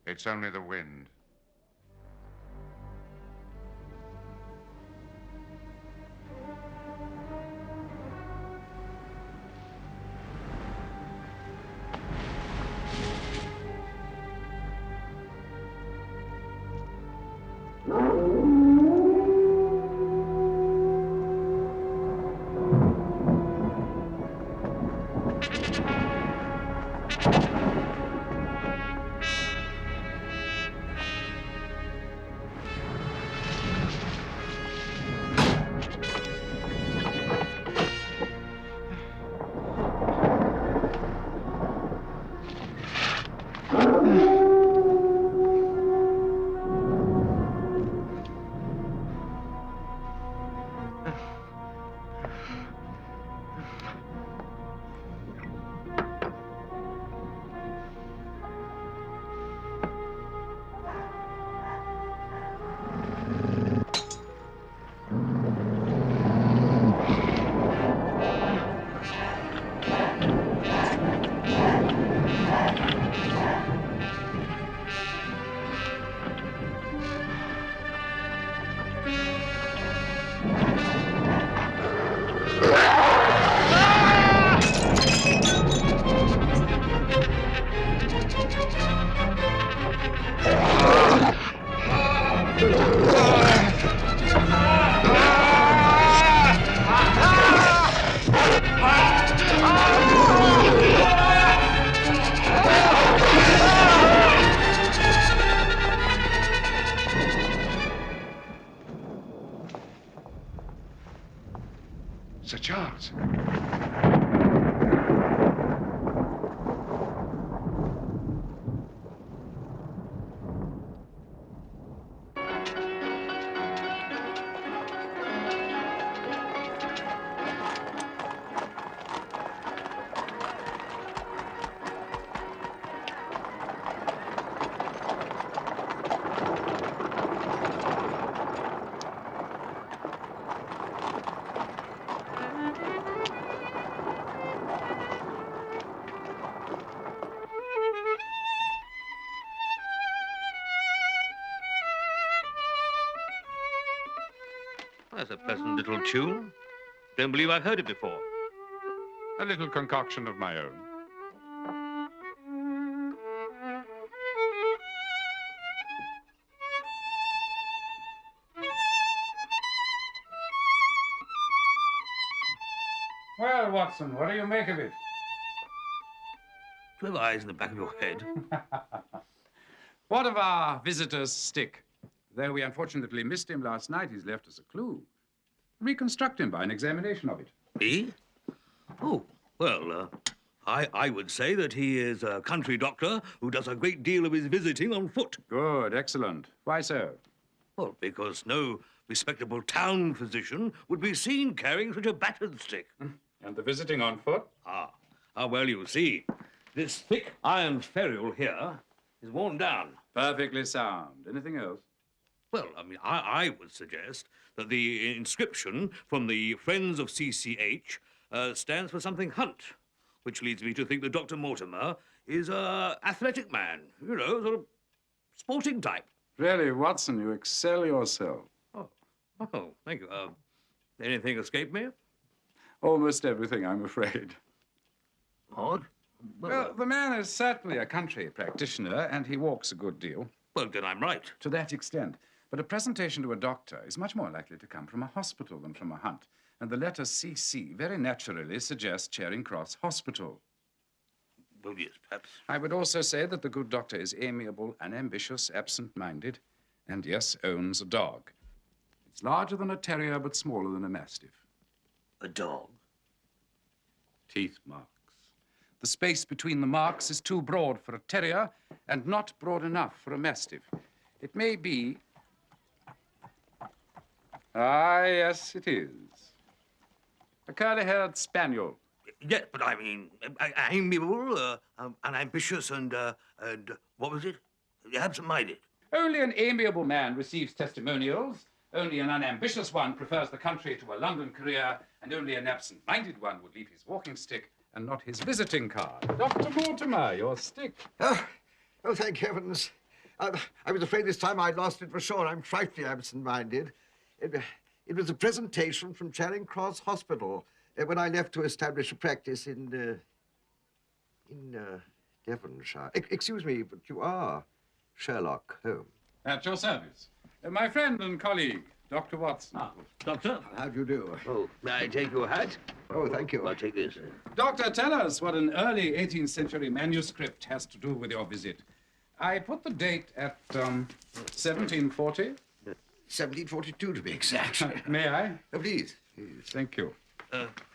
It's only the wind. Sir Charles. That's a pleasant little tune. Don't believe I've heard it before. A little concoction of my own. Well, Watson, what do you make of it? Do you have eyes in the back of your head? What of our visitor's stick? Though we unfortunately missed him last night, he's left us a clue. Reconstruct him by an examination of it. Me? Oh, well, I would say that he is a country doctor who does a great deal of his visiting on foot. Good, excellent. Why so? Well, because no respectable town physician would be seen carrying such a battered stick. And the visiting on foot? Well, you see, this thick iron ferrule here is worn down. Perfectly sound. Anything else? Well, I mean, I would suggest that the inscription from the Friends of CCH stands for something Hunt, which leads me to think that Dr. Mortimer is an athletic man, you know, sort of sporting type. Really, Watson, you excel yourself. Oh, thank you. Anything escape me? Almost everything, I'm afraid. Odd? Well, the man is certainly a country practitioner, and he walks a good deal. Well, then I'm right. To that extent. But a presentation to a doctor is much more likely to come from a hospital than from a hunt. And the letter CC very naturally suggests Charing Cross Hospital. Well, yes, perhaps. I would also say that the good doctor is amiable, unambitious, absent-minded, and, yes, owns a dog. It's larger than a terrier, but smaller than a mastiff. A dog? Teeth marks. The space between the marks is too broad for a terrier and not broad enough for a mastiff. It may be... Ah, yes, it is. A curly-haired spaniel. Yes, but I mean, amiable, unambitious, and what was it? Absent-minded. Only an amiable man receives testimonials. Only an unambitious one prefers the country to a London career, and only an absent-minded one would leave his walking stick and not his visiting card. Dr. Mortimer, your stick. Oh, thank heavens. I was afraid this time I'd lost it for sure. I'm frightfully absent-minded. It was a presentation from Charing Cross Hospital when I left to establish a practice in Devonshire. Excuse me, but you are Sherlock Holmes. At your service. My friend and colleague, Dr. Watson. Ah, Doctor. How do you do? Oh, may I take your hat? Oh, thank you. I'll take this. Doctor, tell us what an early 18th century manuscript has to do with your visit. I put the date at 1740. 1742, to be exact. May I? Oh, please. Thank you.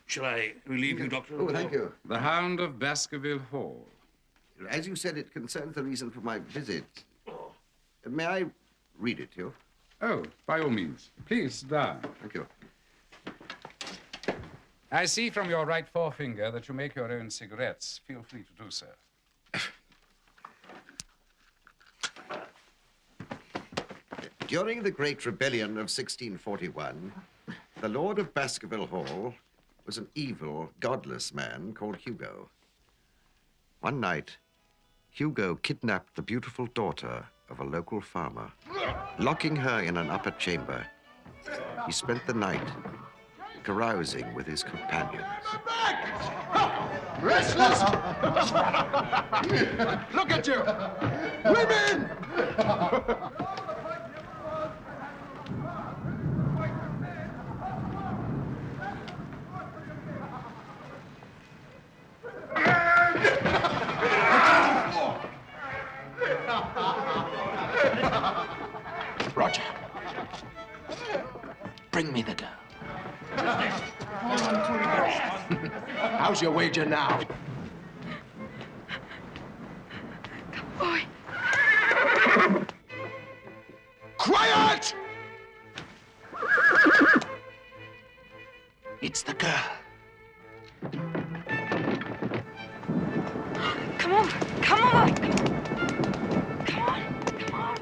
Shall I relieve you, Doctor? Oh, thank you. The Hound of Baskerville Hall. As you said, it concerns the reason for my visit. May I read it to you? Oh, by all means. Please, sit down. Thank you. I see from your right forefinger that you make your own cigarettes. Feel free to do so. During the Great Rebellion of 1641, the Lord of Baskerville Hall was an evil, godless man called Hugo. One night, Hugo kidnapped the beautiful daughter of a local farmer. Locking her in an upper chamber, he spent the night carousing with his companions. Restless! Look at you! Women! Roger, bring me the girl. How's your wager now? Boy. Quiet! It's the girl. Come on. Come on. Come on. Come on.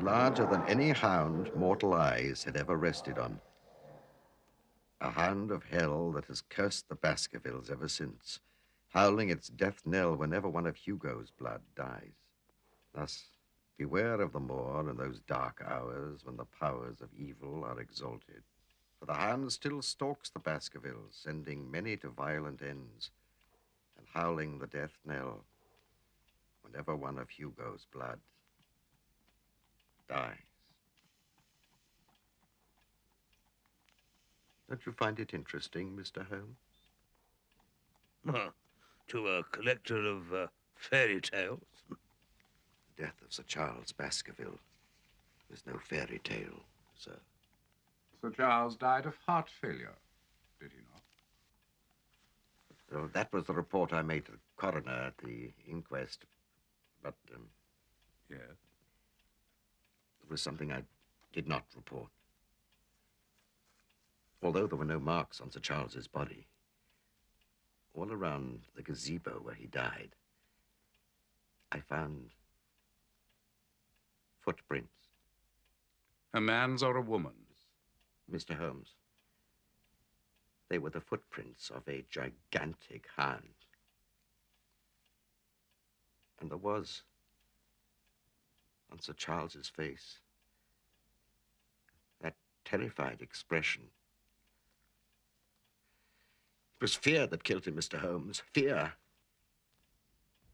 Larger than any hound mortal eyes had ever rested on. A hound of hell that has cursed the Baskervilles ever since, howling its death knell whenever one of Hugo's blood dies. Thus, beware of the moor in those dark hours when the powers of evil are exalted. For the hand still stalks the Baskervilles, sending many to violent ends, and howling the death knell whenever one of Hugo's blood dies. Don't you find it interesting, Mr. Holmes? To a collector of fairy tales. The death of Sir Charles Baskerville is no fairy tale, sir. Sir Charles died of heart failure, did he not? Well, that was the report I made to the coroner at the inquest. But, Yes. It was something I did not report. Although there were no marks on Sir Charles's body, all around the gazebo where he died, I found footprints. A man's or a woman's? Mr. Holmes, they were the footprints of a gigantic hound. And there was, on Sir Charles's face, that terrified expression. It was fear that killed him, Mr. Holmes. Fear.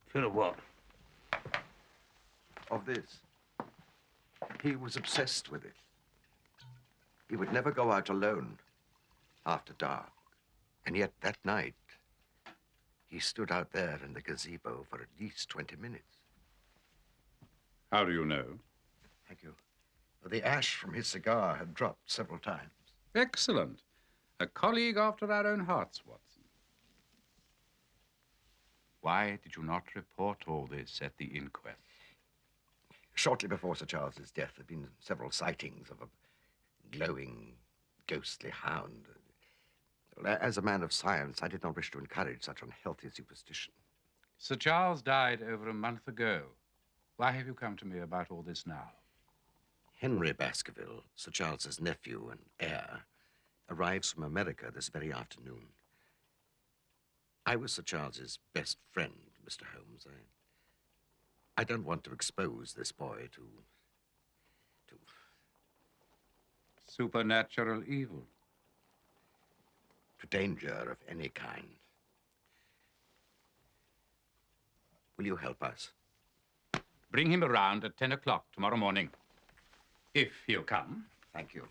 Fear of what? Of this. He was obsessed with it. He would never go out alone after dark. And yet that night, he stood out there in the gazebo for at least 20 minutes. How do you know? Thank you. The ash from his cigar had dropped several times. Excellent. A colleague after our own hearts, Watson. Why did you not report all this at the inquest? Shortly before Sir Charles's death, there had been several sightings of a glowing, ghostly hound. As a man of science, I did not wish to encourage such unhealthy superstition. Sir Charles died over a month ago. Why have you come to me about all this now? Henry Baskerville, Sir Charles's nephew and heir, arrives from America this very afternoon. I was Sir Charles's best friend, Mr. Holmes. I don't want to expose this boy to Supernatural evil. to danger of any kind. Will you help us? Bring him around at 10 o'clock tomorrow morning. If he'll come. Thank you.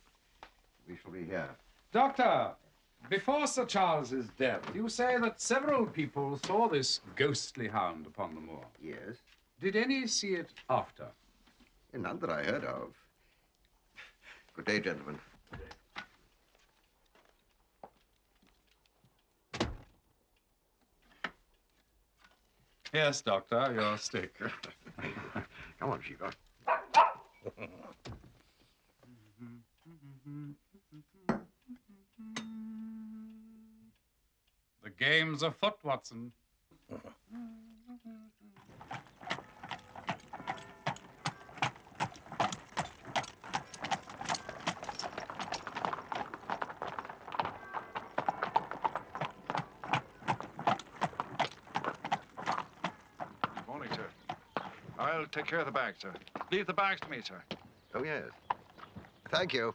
We shall be here. Doctor, before Sir Charles's death, you say that several people saw this ghostly hound upon the moor. Yes? Did any see it after? None that I heard of. Good day, gentlemen. Yes, Doctor, your stick. Come on, Chico. The game's afoot, Watson. Morning, sir. I'll take care of the bag, sir. Leave the bags to me, sir. Oh, yes. Thank you.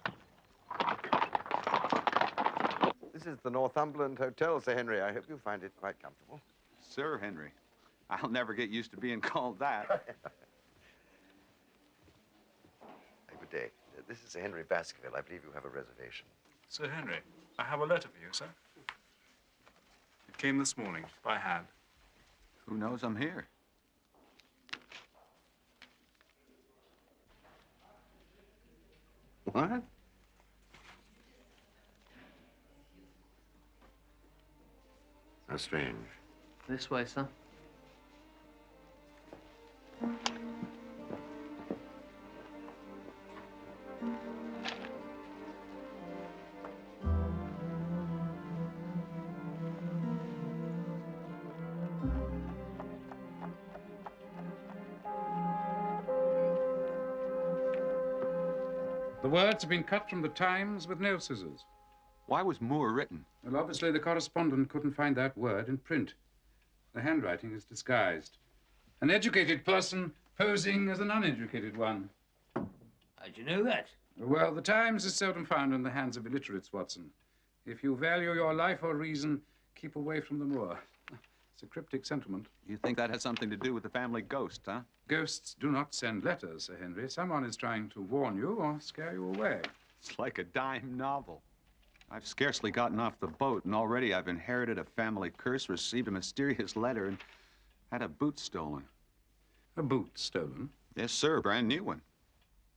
This is the Northumberland Hotel, Sir Henry. I hope you find it quite comfortable. Sir Henry. I'll never get used to being called that. Good day. This is Sir Henry Baskerville. I believe you have a reservation. Sir Henry, I have a letter for you, sir. It came this morning, by hand. Who knows I'm here? What? How strange. This way, sir. The words have been cut from the Times with nail scissors. Why was Moore written? Well, obviously the correspondent couldn't find that word in print. The handwriting is disguised. An educated person posing as an uneducated one. How'd you know that? Well, the Times is seldom found in the hands of illiterates, Watson. If you value your life or reason, keep away from the moor. It's a cryptic sentiment. You think that has something to do with the family ghost, huh? Ghosts do not send letters, Sir Henry. Someone is trying to warn you or scare you away. It's like a dime novel. I've scarcely gotten off the boat, and already I've inherited a family curse, received a mysterious letter, and had a boot stolen. A boot stolen? Yes, sir, a brand new one.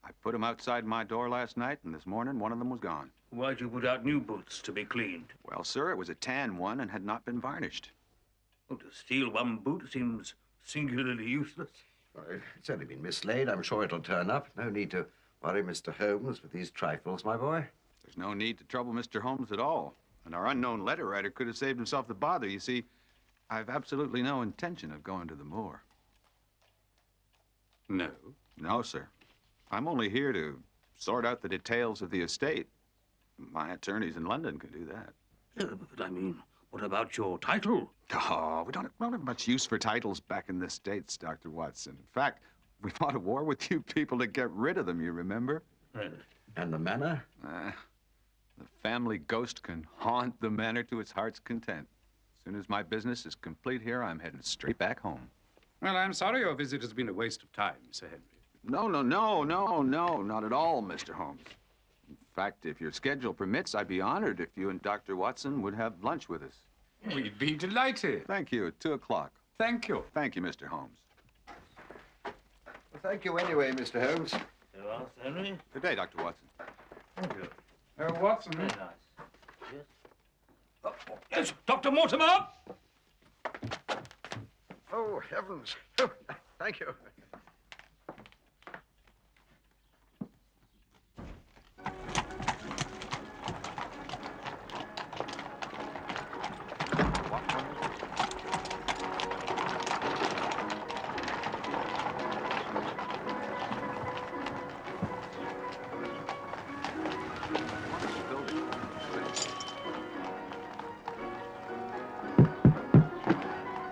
I put them outside my door last night, and this morning one of them was gone. Why'd you put out new boots to be cleaned? Well, sir, it was a tan one and had not been varnished. Well, to steal one boot seems singularly useless. Well, it's only been mislaid. I'm sure it'll turn up. No need to worry Mr. Holmes with these trifles, my boy. There's no need to trouble Mr. Holmes at all. And our unknown letter writer could have saved himself the bother. You see, I've absolutely no intention of going to the moor. No. No, sir. I'm only here to sort out the details of the estate. My attorneys in London can do that. But I mean, what about your title? Oh, we don't have much use for titles back in the States, Dr. Watson. In fact, we fought a war with you people to get rid of them, you remember? And the manor? The family ghost can haunt the manor to its heart's content. As soon as my business is complete here, I'm heading straight back home. Well, I'm sorry your visit has been a waste of time, Sir Henry. No, not at all, Mr. Holmes. In fact, if your schedule permits, I'd be honored if you and Dr. Watson would have lunch with us. We'd be delighted. Thank you, at 2 o'clock. Thank you. Thank you, Mr. Holmes. Well, thank you anyway, Mr. Holmes. You are, Henry? Good day, Dr. Watson. Thank you. Watson. Very nice. Yes. Yes, Dr. Mortimer! Oh, heavens. Oh, thank you.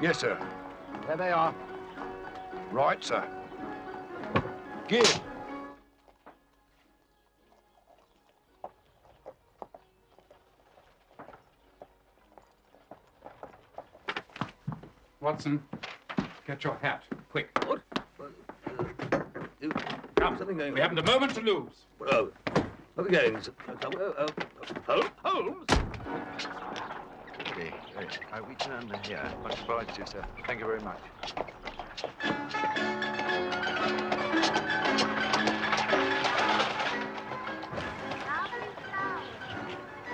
Yes, sir. There they are. Right, sir. Give. Watson, get your hat, quick. What? Come, Something going we on. haven't a moment to lose. Oh, what again? Holmes? Okay, we turn here. Much obliged to you, sir. Thank you very much.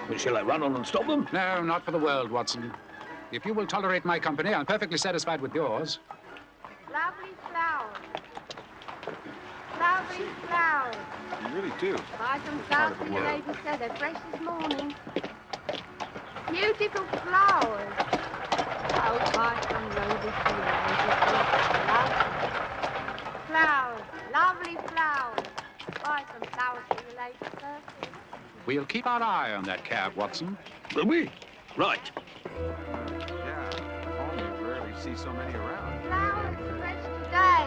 Well, shall I run on and stop them? No, not for the world, Watson. If you will tolerate my company, I'm perfectly satisfied with yours. Lovely flowers. Lovely flowers. You really do. Buy some flowers for your lady said they're fresh this morning. Beautiful flowers. Oh, buy some roses for your lady. Lovely flowers. Lovely flowers. Buy some flowers for your lady, sir. We'll keep our eye on that cab, Watson. Will we? Right. Yeah, at home you rarely see so many around. Flowers fresh today.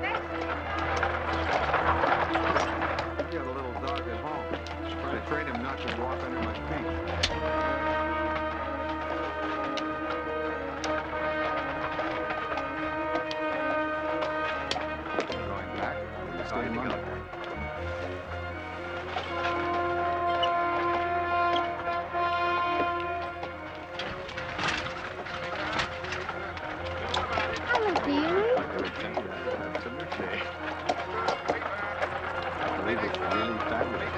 Best You have a little dog at home. Try to train him not to walk under my feet. Going back. Starting to go. Hello, dearie. Absolutely. I believe it's really fabulous.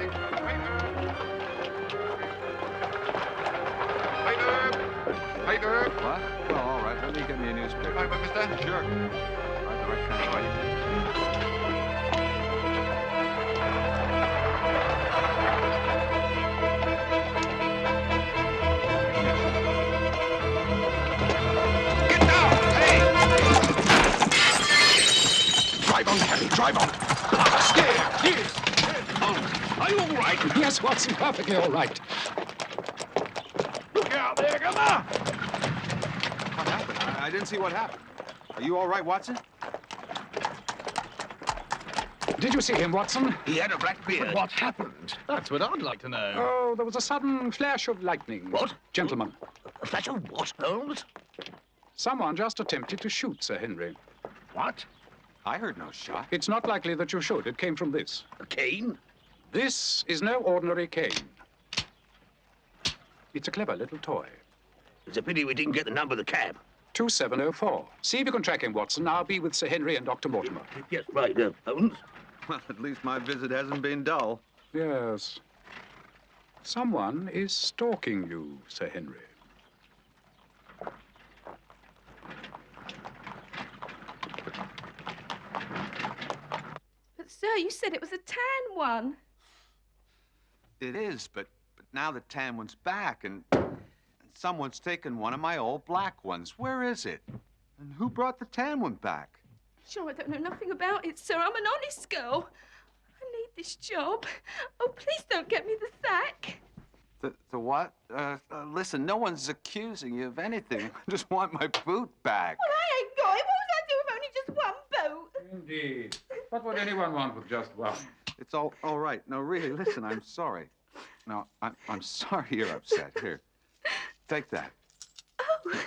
Paper. What? Well, all right. Let me get me a newspaper. Paper, mister. Sure. Right, the right kind of writing. Get down! Hey! Drive on, Harry, drive on. I'm scared. Yes. Are you all right? Yes, Watson, perfectly all right. Look out there, come on. What happened? I didn't see what happened. Are you all right, Watson? Did you see him, Watson? He had a black beard. But what happened? That's what I'd like to know. Oh, there was a sudden flash of lightning. What? Gentlemen. A flash of what, Holmes? Someone just attempted to shoot Sir Henry. What? I heard no shot. It's not likely that you should. It came from this. A cane? This is no ordinary cane. It's a clever little toy. It's a pity we didn't get the number of the cab. 2704. See if you can track him, Watson. I'll be with Sir Henry and Dr. Mortimer. Yes, right, Holmes. Well, at least my visit hasn't been dull. Yes. Someone is stalking you, Sir Henry. But, sir, you said it was a tan one. It is, but now the tan one's back, and someone's taken one of my old black ones. Where is it? And who brought the tan one back? Sure, I don't know nothing about it, sir. I'm an honest girl. I need this job. Oh, please don't get me the sack. The what? Listen, no one's accusing you of anything. I just want my boot back. Well, I ain't got it. What was I do with only just one boot? Indeed. What would anyone want with just one? It's all right. No, really, listen, I'm sorry. No, I'm sorry you're upset. Here, take that. Oh.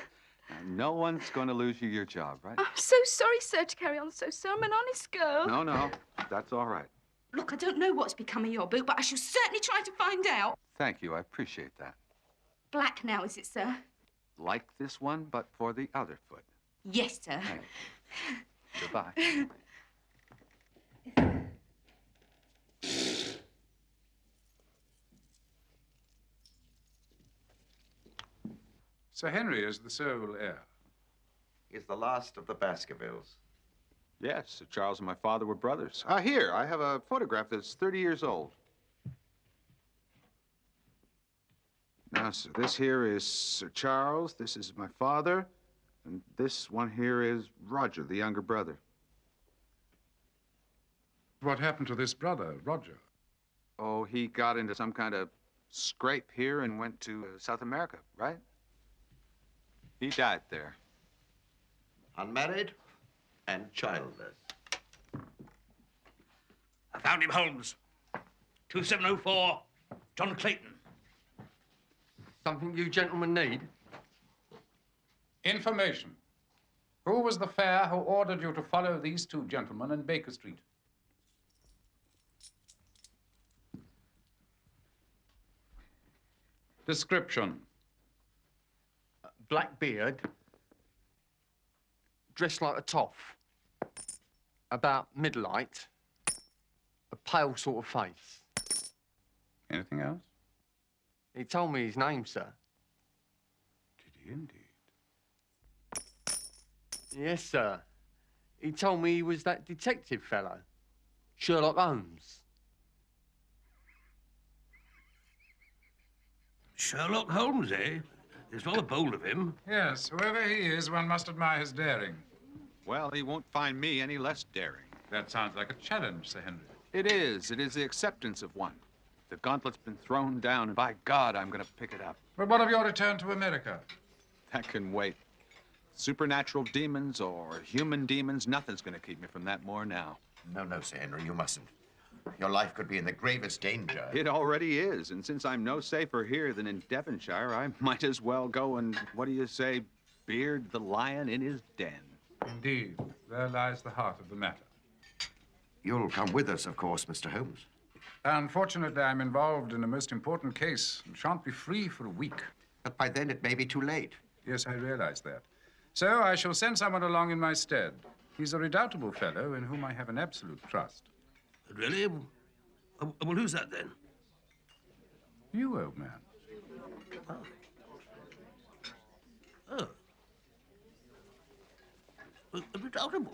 Now, no one's going to lose you your job, right? I'm so sorry, sir, to carry on so, sir. I'm an honest girl. No, that's all right. Look, I don't know what's become of your boot, but I shall certainly try to find out. Thank you, I appreciate that. Black now, is it, sir? Like this one, but for the other foot. Yes, sir. Thank you. Goodbye. Sir Henry is the sole heir. He's the last of the Baskervilles. Yes, Sir Charles and my father were brothers. Here, I have a photograph that's 30 years old. Now, sir, this here is Sir Charles, this is my father, and this one here is Roger, the younger brother. What happened to this brother, Roger? Oh, he got into some kind of scrape here and went to South America, right? He died there. Unmarried and childless. I found him, Holmes. 2704, John Clayton. Something you gentlemen need? Information. Who was the fare who ordered you to follow these two gentlemen in Baker Street? Description. Black beard, dressed like a toff, about middle height, a pale sort of face. Anything else? He told me his name, sir. Did he indeed? Yes, sir. He told me he was that detective fellow, Sherlock Holmes. Sherlock Holmes, eh? It's rather bold of him. Yes, whoever he is, one must admire his daring. Well, he won't find me any less daring. That sounds like a challenge, Sir Henry. It is. It is the acceptance of one. The gauntlet's been thrown down, and by God, I'm going to pick it up. But what of your return to America? That can wait. Supernatural demons or human demons, nothing's going to keep me from that more now. No, Sir Henry, you mustn't. Your life could be in the gravest danger. It already is, and since I'm no safer here than in Devonshire, I might as well go and, what do you say, beard the lion in his den. Indeed, there lies the heart of the matter. You'll come with us, of course, Mr. Holmes. Unfortunately, I'm involved in a most important case and shan't be free for a week. But by then it may be too late. Yes, I realize that. So I shall send someone along in my stead. He's a redoubtable fellow in whom I have an absolute trust. Really? Well, who's that, then? You, old man. Oh. Redoubtable.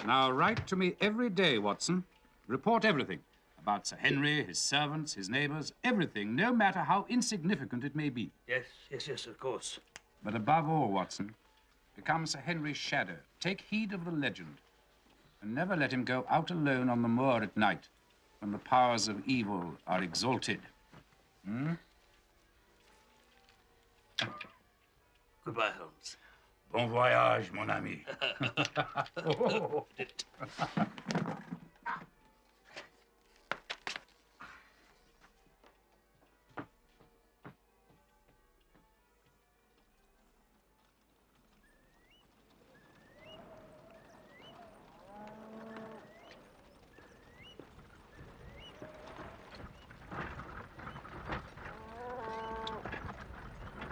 Now, write to me every day, Watson. Report everything. About Sir Henry, his servants, his neighbors, everything, no matter how insignificant it may be. Yes, of course. But above all, Watson, become Sir Henry's shadow. Take heed of the legend. And never let him go out alone on the moor at night when the powers of evil are exalted. Goodbye, Holmes. Bon voyage, mon ami.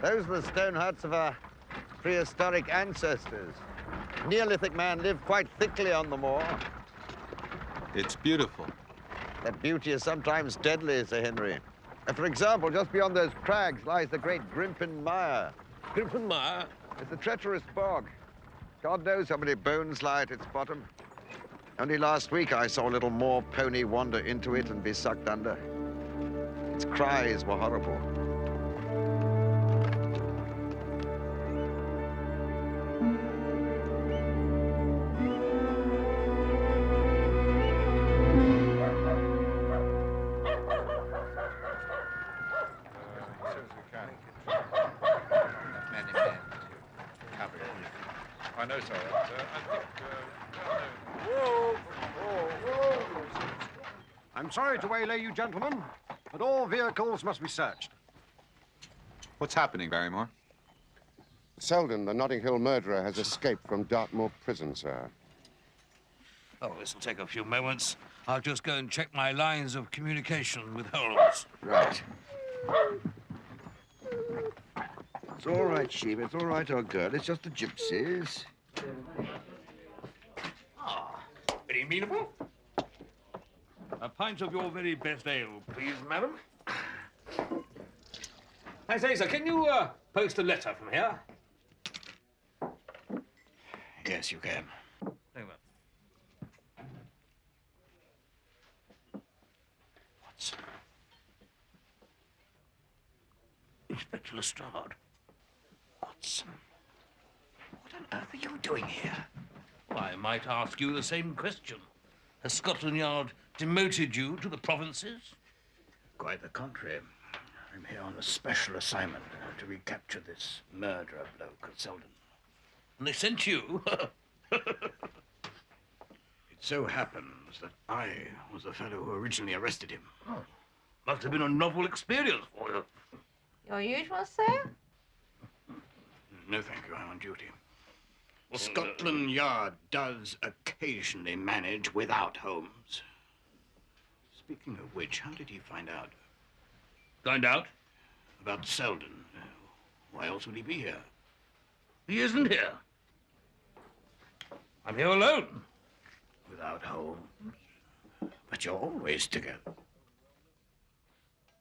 Those are the stone huts of our prehistoric ancestors. Neolithic man lived quite thickly on the moor. It's beautiful. That beauty is sometimes deadly, Sir Henry. And for example, just beyond those crags lies the great Grimpen Mire. Grimpen Mire? It's a treacherous bog. God knows how many bones lie at its bottom. Only last week I saw a little moor pony wander into it and be sucked under. Its cries were horrible. I know, sir. I think. I'm sorry to waylay you, gentlemen, but all vehicles must be searched. What's happening, Barrymore? Selden, the Notting Hill murderer, has escaped from Dartmoor prison, sir. Oh, this'll take a few moments. I'll just go and check my lines of communication with Holmes. Right. It's all right, Sheep. It's all right, old girl. It's just the gypsies. Ah, very amenable. A pint of your very best ale, please, madam. I say, sir, can you post a letter from here? Yes, you can. Very well. What's... Inspector Lestrade. Watson, what on earth are you doing here? Well, I might ask you the same question. Has Scotland Yard demoted you to the provinces? Quite the contrary. I'm here on a special assignment to recapture this murderer bloke at Selden. And they sent you? It so happens that I was the fellow who originally arrested him. Oh, must have been a novel experience for you. Your usual, sir? No, thank you. I'm on duty. Well, Scotland Yard does occasionally manage without Holmes. Speaking of which, how did he find out? Find out? About Selden. Why else would he be here? He isn't here. I'm here alone. Without Holmes? But you're always together.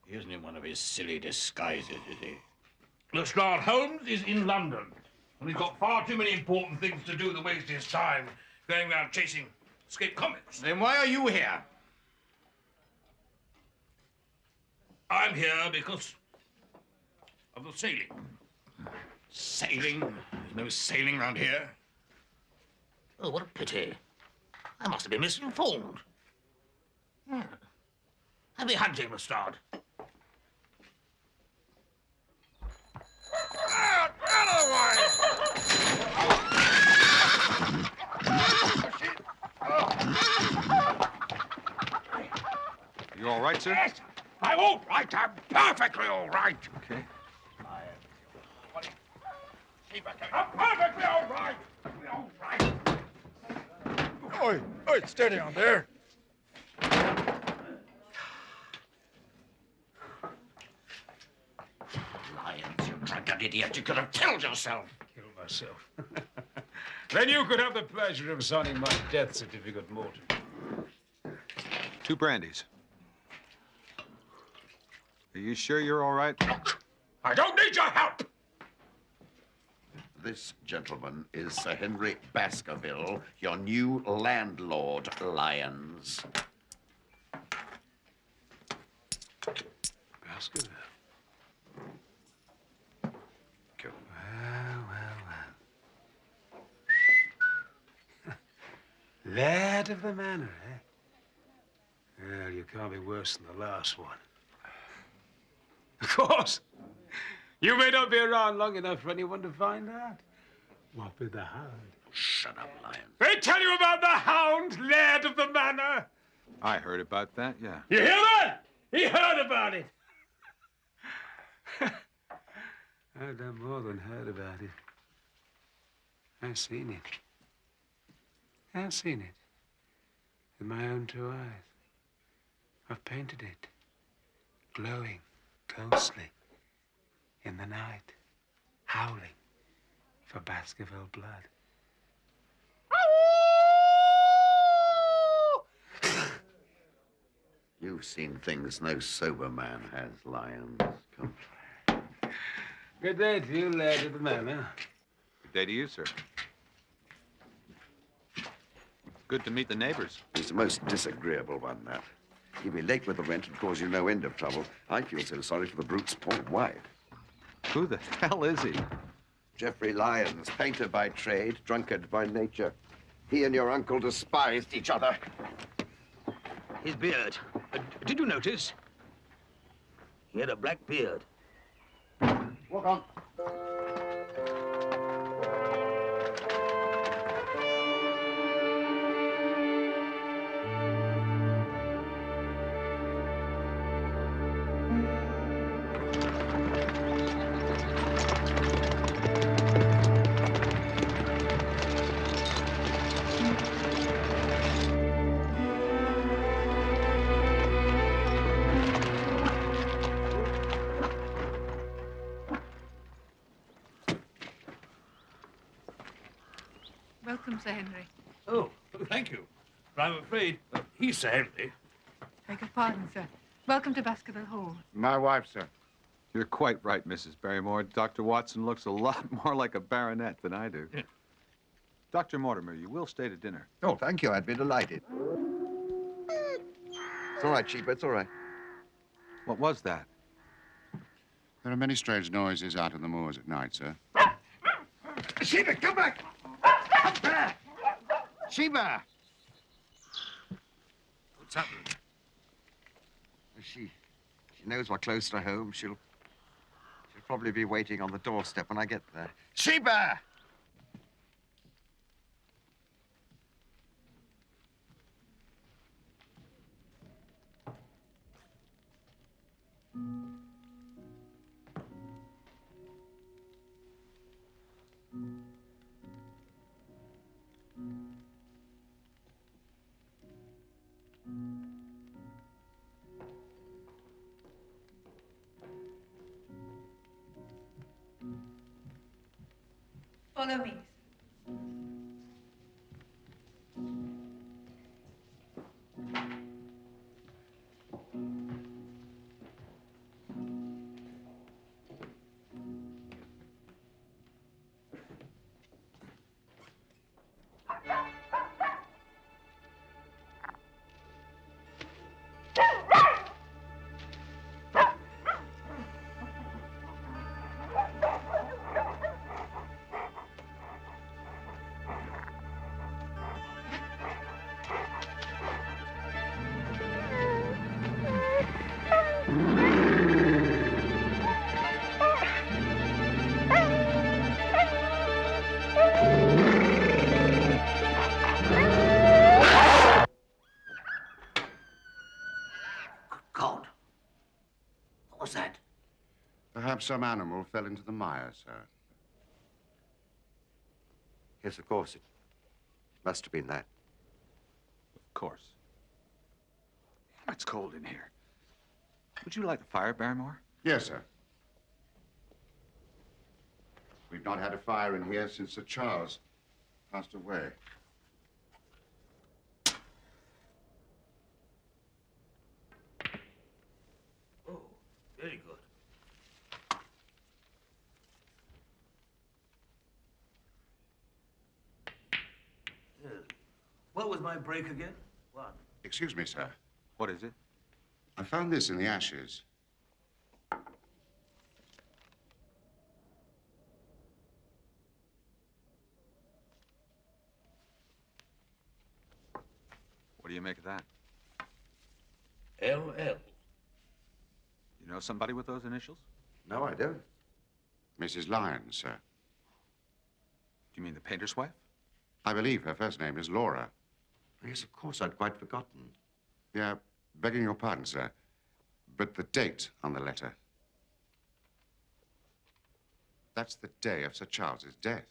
He isn't in one of his silly disguises, is he? Lestrade Holmes is in London, and he's got far too many important things to do to waste his time going around chasing escaped convicts. Then why are you here? I'm here because of the sailing. Sailing? There's no sailing around here. Oh, what a pity. I must have been misinformed. Yeah. Happy hunting, Lestrade. You all right, sir? Yes, I'm all right. I'm perfectly all right. Okay. I'm perfectly all right. All right. Oi, oi, steady on there. Lyons, you drunken idiot. You could have killed yourself. Kill myself. Then you could have the pleasure of signing my death certificate, Morton. 2 brandies. Are you sure you're all right? I don't need your help. This gentleman is Sir Henry Baskerville, your new landlord, Lyons. Baskerville. Well. Lad of the manor, eh? Well, you can't be worse than the last one. Of course. You may not be around long enough for anyone to find out. What with the hound? Shut up, Lion. They tell you about the hound, laird of the manor. I heard about that, yeah. You hear that? He heard about it. I've done more than heard about it. I've seen it. I've seen it. With my own 2 eyes. I've painted it. Glowing, ghostly, in the night, howling for Baskerville blood. You've seen things no sober man has, Lions. Come. Good day to you, lad of the manor. Good day to you, sir. Good to meet the neighbors. He's the most disagreeable one, that. He'll be late with the rent and cause you no end of trouble. I feel so sorry for the brute's poor wife. Who the hell is he? Geoffrey Lyons, painter by trade, drunkard by nature. He and your uncle despised each other. His beard. Did you notice? He had a black beard. Walk on. Welcome, Sir Henry. Oh, thank you. But I'm afraid he's Sir Henry. Beg your pardon, sir. Welcome to Baskerville Hall. My wife, sir. You're quite right, Mrs. Barrymore. Dr. Watson looks a lot more like a baronet than I do. Yeah. Dr. Mortimer, you will stay to dinner. Oh, thank you. I'd be delighted. It's all right, Sheba. It's all right. What was that? There are many strange noises out on the moors at night, sir. Sheba, come back! Come back! Sheba! What's happened? She knows we're close to home. She'll probably be waiting on the doorstep when I get there. Sheba! Follow me. God. What was that? Perhaps some animal fell into the mire, sir. Yes, of course. It must have been that. Of course. It's cold in here. Would you light the fire, Barrymore? Yes, sir. We've not had a fire in here since Sir Charles passed away. Oh, very good. Yes. What was my break again? One. Excuse me, sir. What is it? I found this in the ashes. What do you make of that? L.L. You know somebody with those initials? No, I don't. Mrs. Lyons, sir. you mean the painter's wife? I believe her first name is Laura. Yes, of course, I'd quite forgotten. Yeah, begging your pardon, sir, but the date on the letter. That's the day of Sir Charles's death.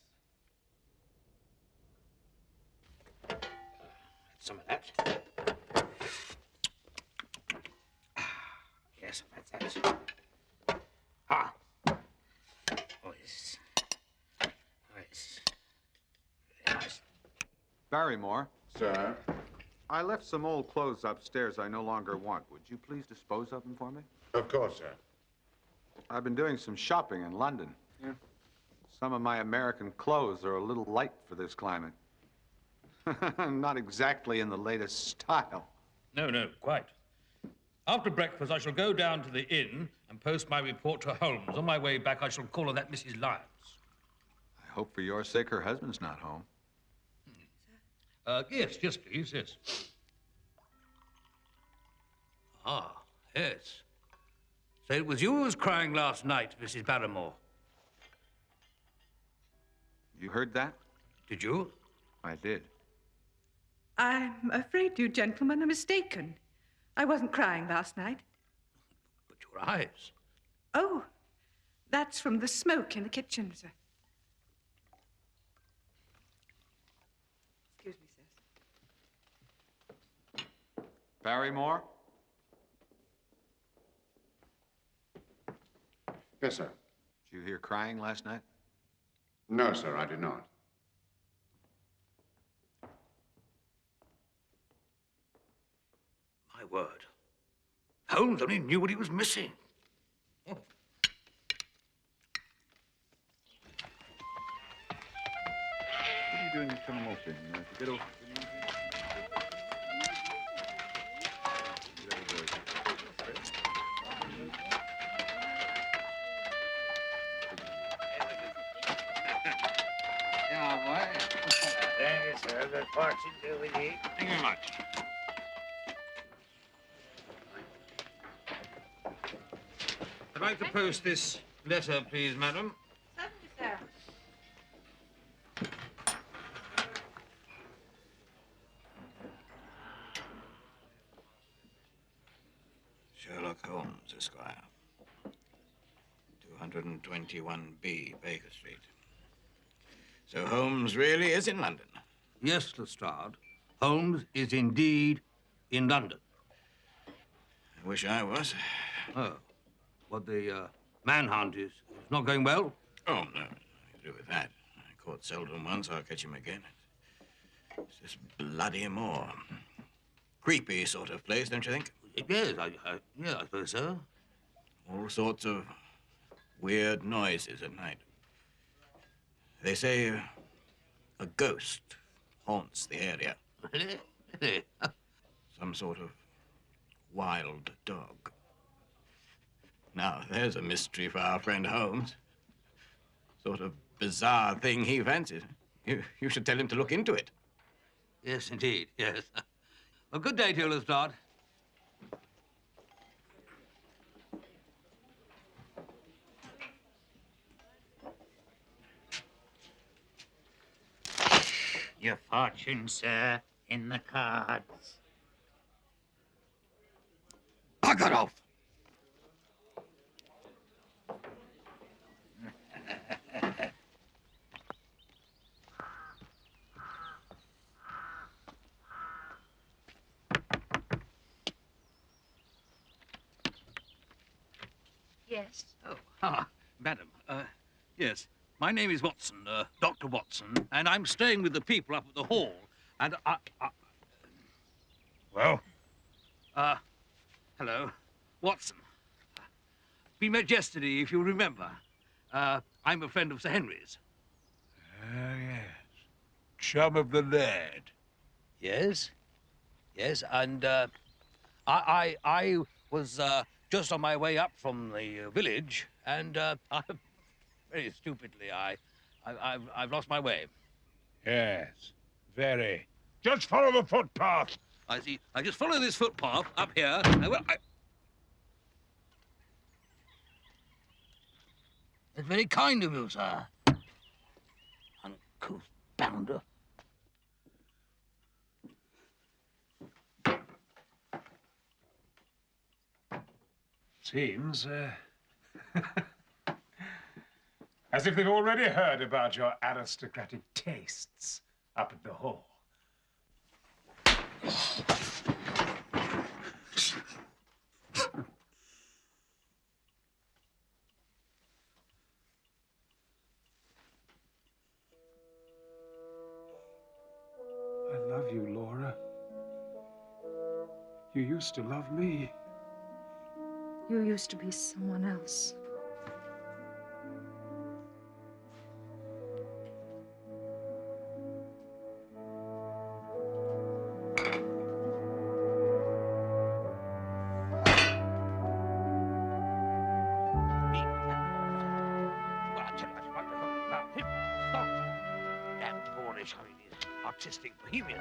Some of that. Yes, that's that. Ah. Oh, yes. Oh, yes. Very nice. Barrymore. Sir? I left some old clothes upstairs I no longer want. Would you please dispose of them for me? Of course, sir. I've been doing some shopping in London. Yeah. Some of my American clothes are a little light for this climate. Not exactly in the latest style. No, no, quite. After breakfast, I shall go down to the inn and post my report to Holmes. On my way back, I shall call on that Mrs. Lyons. I hope for your sake her husband's not home. Yes, please, yes. Ah, yes. So it was you who was crying last night, Mrs. Barrymore. You heard that? Did you? I did. I'm afraid you gentlemen are mistaken. I wasn't crying last night. But your eyes. Oh, that's from the smoke in the kitchen, sir. Excuse me, sir. Barrymore? Yes, sir. Did you hear crying last night? No, sir, I did not. My word. Holmes only knew what he was missing. Oh. What are you doing this time of morphine? To get off? Thank you, sir. Good fortune be with you. Thank you very much. I'd like to post this letter, please, madam. Certainly, sir. Sherlock Holmes, Esquire. 221B, Baker Street. So Holmes really is in London? Yes, Lestrade. Holmes is indeed in London. I wish I was. Oh. What, the manhunt is not going well? Oh, no, nothing to do with that. I caught Selden once, I'll catch him again. It's just bloody more. Creepy sort of place, don't you think? Yes, I suppose so. All sorts of weird noises at night. They say a ghost haunts the area. Some sort of wild dog. Now, there's a mystery for our friend Holmes. Sort of bizarre thing he fancies. You should tell him to look into it. Yes, indeed, yes. Well, good day to you, Lestrade. Your fortune, sir, in the cards. Bugger off! Yes. Oh, madam, yes. My name is Watson, Dr. Watson, and I'm staying with the people up at the hall, and Well? Hello, Watson. We met yesterday, if you remember. I'm a friend of Sir Henry's. Yes. Chum of the lad. Yes? Yes, and I was just on my way up from the village, and very stupidly, I've lost my way. Yes, very. Just follow the footpath. I see. I just follow this footpath up here, and well, It's very kind of you, sir. uncouth bounder. Seems, as if they've already heard about your aristocratic tastes up at the hall. I love you, Laura. You used to love me. You used to be someone else. Artistic bohemian.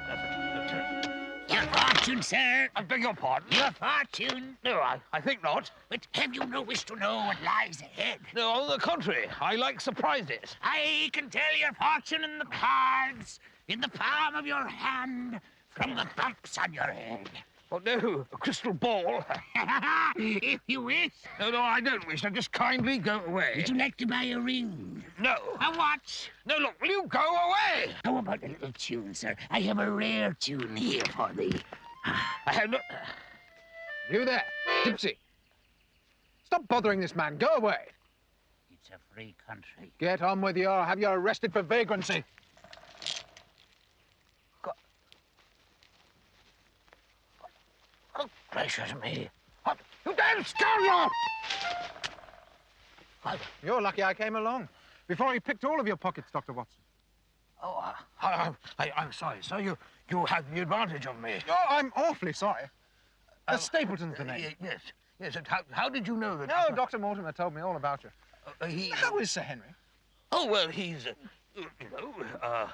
Your fortune, sir. I beg your pardon? Your fortune. No, I think not. But have you no wish to know what lies ahead? No, on the contrary. I like surprises. I can tell your fortune in the cards, in the palm of your hand, from the bumps on your head. Oh, no, a crystal ball. If you wish. No, I don't wish. Now just kindly go away. Would you like to buy a ring? No. A watch? No, look, will you go away? How about a little tune, sir? I have a rare tune here for thee. I have no... You there, gypsy. Stop bothering this man. Go away. It's a free country. Get on with you or I'll have you arrested for vagrancy. Oh, gracious me. You damn scoundrel! You're lucky I came along. Before he picked all of your pockets, Dr. Watson. Oh, I'm sorry, sir. You had the advantage of me. Oh, I'm awfully sorry. Stapleton's the name. Yes. And how did you know that? No, Dr. Mortimer told me all about you. How is Sir Henry? Oh, well, he's, Well,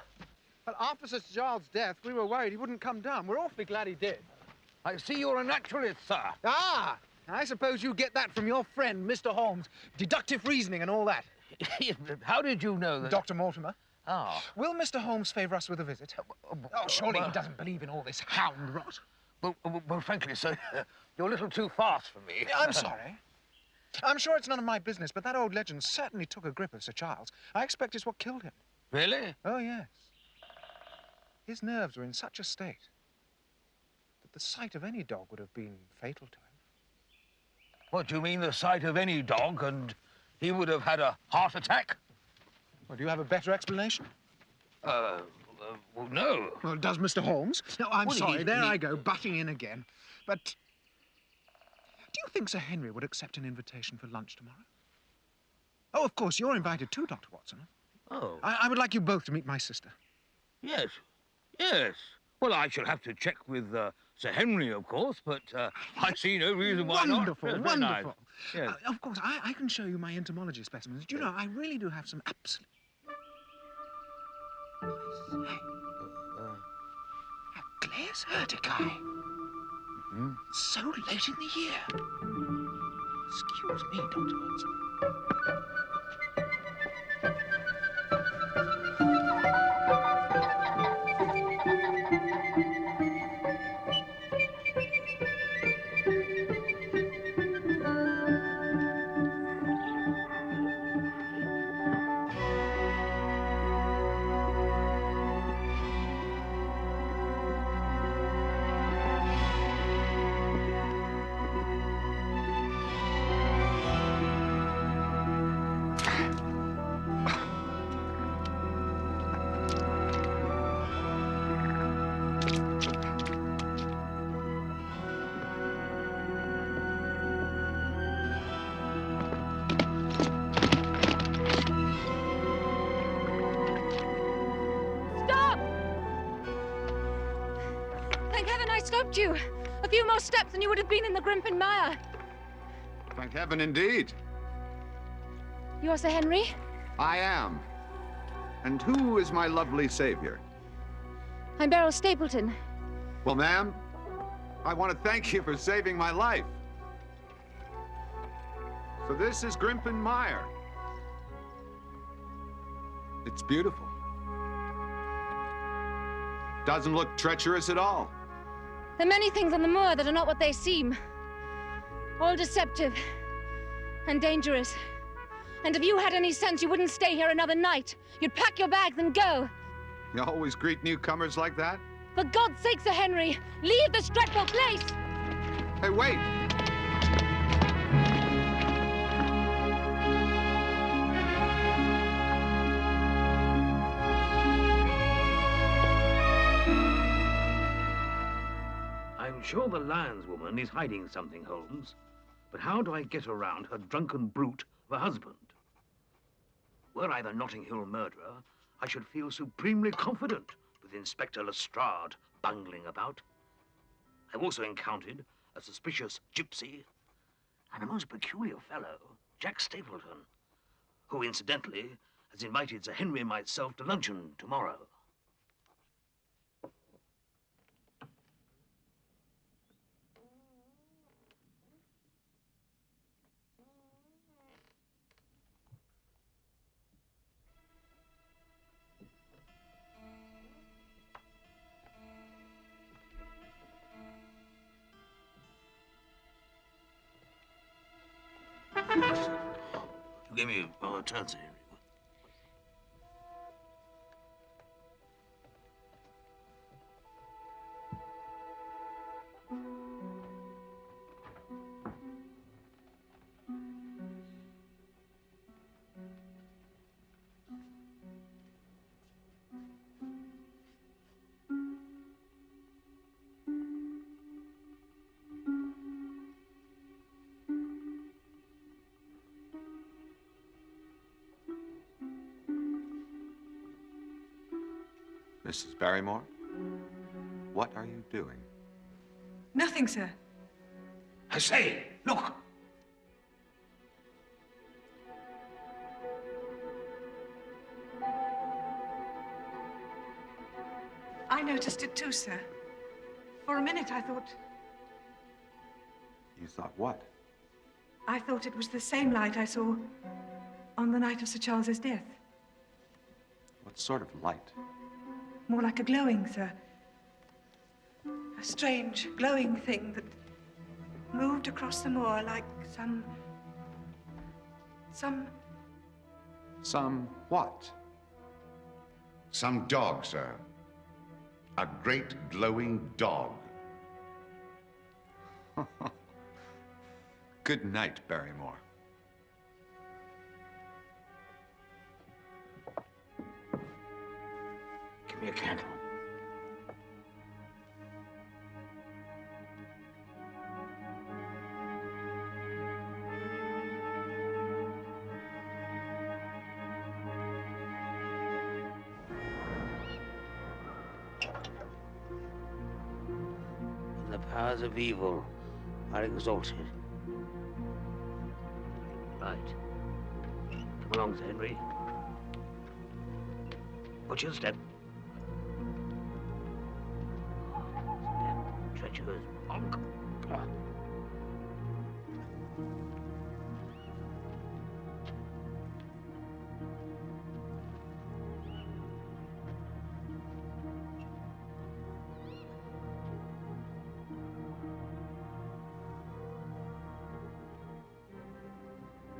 after Sir Charles' death, we were worried he wouldn't come down. We're awfully glad he did. I see you're a naturalist, sir. Ah, I suppose you get that from your friend, Mr. Holmes. Deductive reasoning and all that. How did you know that? Dr. Mortimer. Ah. Will Mr. Holmes favour us with a visit? Oh, surely he doesn't believe in all this hound rot. Well, frankly, sir, you're a little too fast for me. I'm sorry. I'm sure it's none of my business, but that old legend certainly took a grip of Sir Charles. I expect it's what killed him. Really? Oh, yes. His nerves were in such a state that the sight of any dog would have been fatal to him. What, do you mean the sight of any dog and he would have had a heart attack? Well, do you have a better explanation? Well, no. Well, does Mr. Holmes? No, I'm Well, sorry. There I go, butting in again. But do you think Sir Henry would accept an invitation for lunch tomorrow? Oh, of course, you're invited too, Dr. Watson. Oh. I would like you both to meet my sister. Yes. Well, I shall have to check with Sir Henry, of course, but I see no reason why not. Wonderful, Yes, wonderful. very nice. Yes. Of course, I can show you my entomology specimens. Do you know, I really do have some absolute... A glass urticae. So late in the year. Excuse me, Dr. Watson. You. A few more steps and you would have been in the Grimpen Mire. Thank heaven indeed. You are Sir Henry? I am. And who is my lovely savior? I'm Beryl Stapleton. Well, ma'am, I want to thank you for saving my life. So this is Grimpen Mire. It's beautiful. Doesn't look treacherous at all. There are many things on the moor that are not what they seem. All deceptive and dangerous. And if you had any sense, you wouldn't stay here another night. You'd pack your bags and go. You always greet newcomers like that? For God's sake, Sir Henry, leave this dreadful place! Hey, wait! I'm sure the landswoman is hiding something, Holmes. But how do I get around her drunken brute of a husband? Were I the Notting Hill murderer, I should feel supremely confident with Inspector Lestrade bungling about. I've also encountered a suspicious gypsy and a most peculiar fellow, Jack Stapleton, who, incidentally, has invited Sir Henry and myself to luncheon tomorrow. You gave me a chance, Henry. Mrs. Barrymore, what are you doing? Nothing, sir. I say, look! I noticed it too, sir. For a minute, I thought... You thought what? I thought it was the same light I saw on the night of Sir Charles's death. What sort of light? More like a glowing, sir. A strange, glowing thing that moved across the moor like some what? Some dog, sir. A great glowing dog. Good night, Barrymore. Give me a candle. When the powers of evil are exalted. Right. Come along, Sir Henry. Watch your step. Treacherous monk.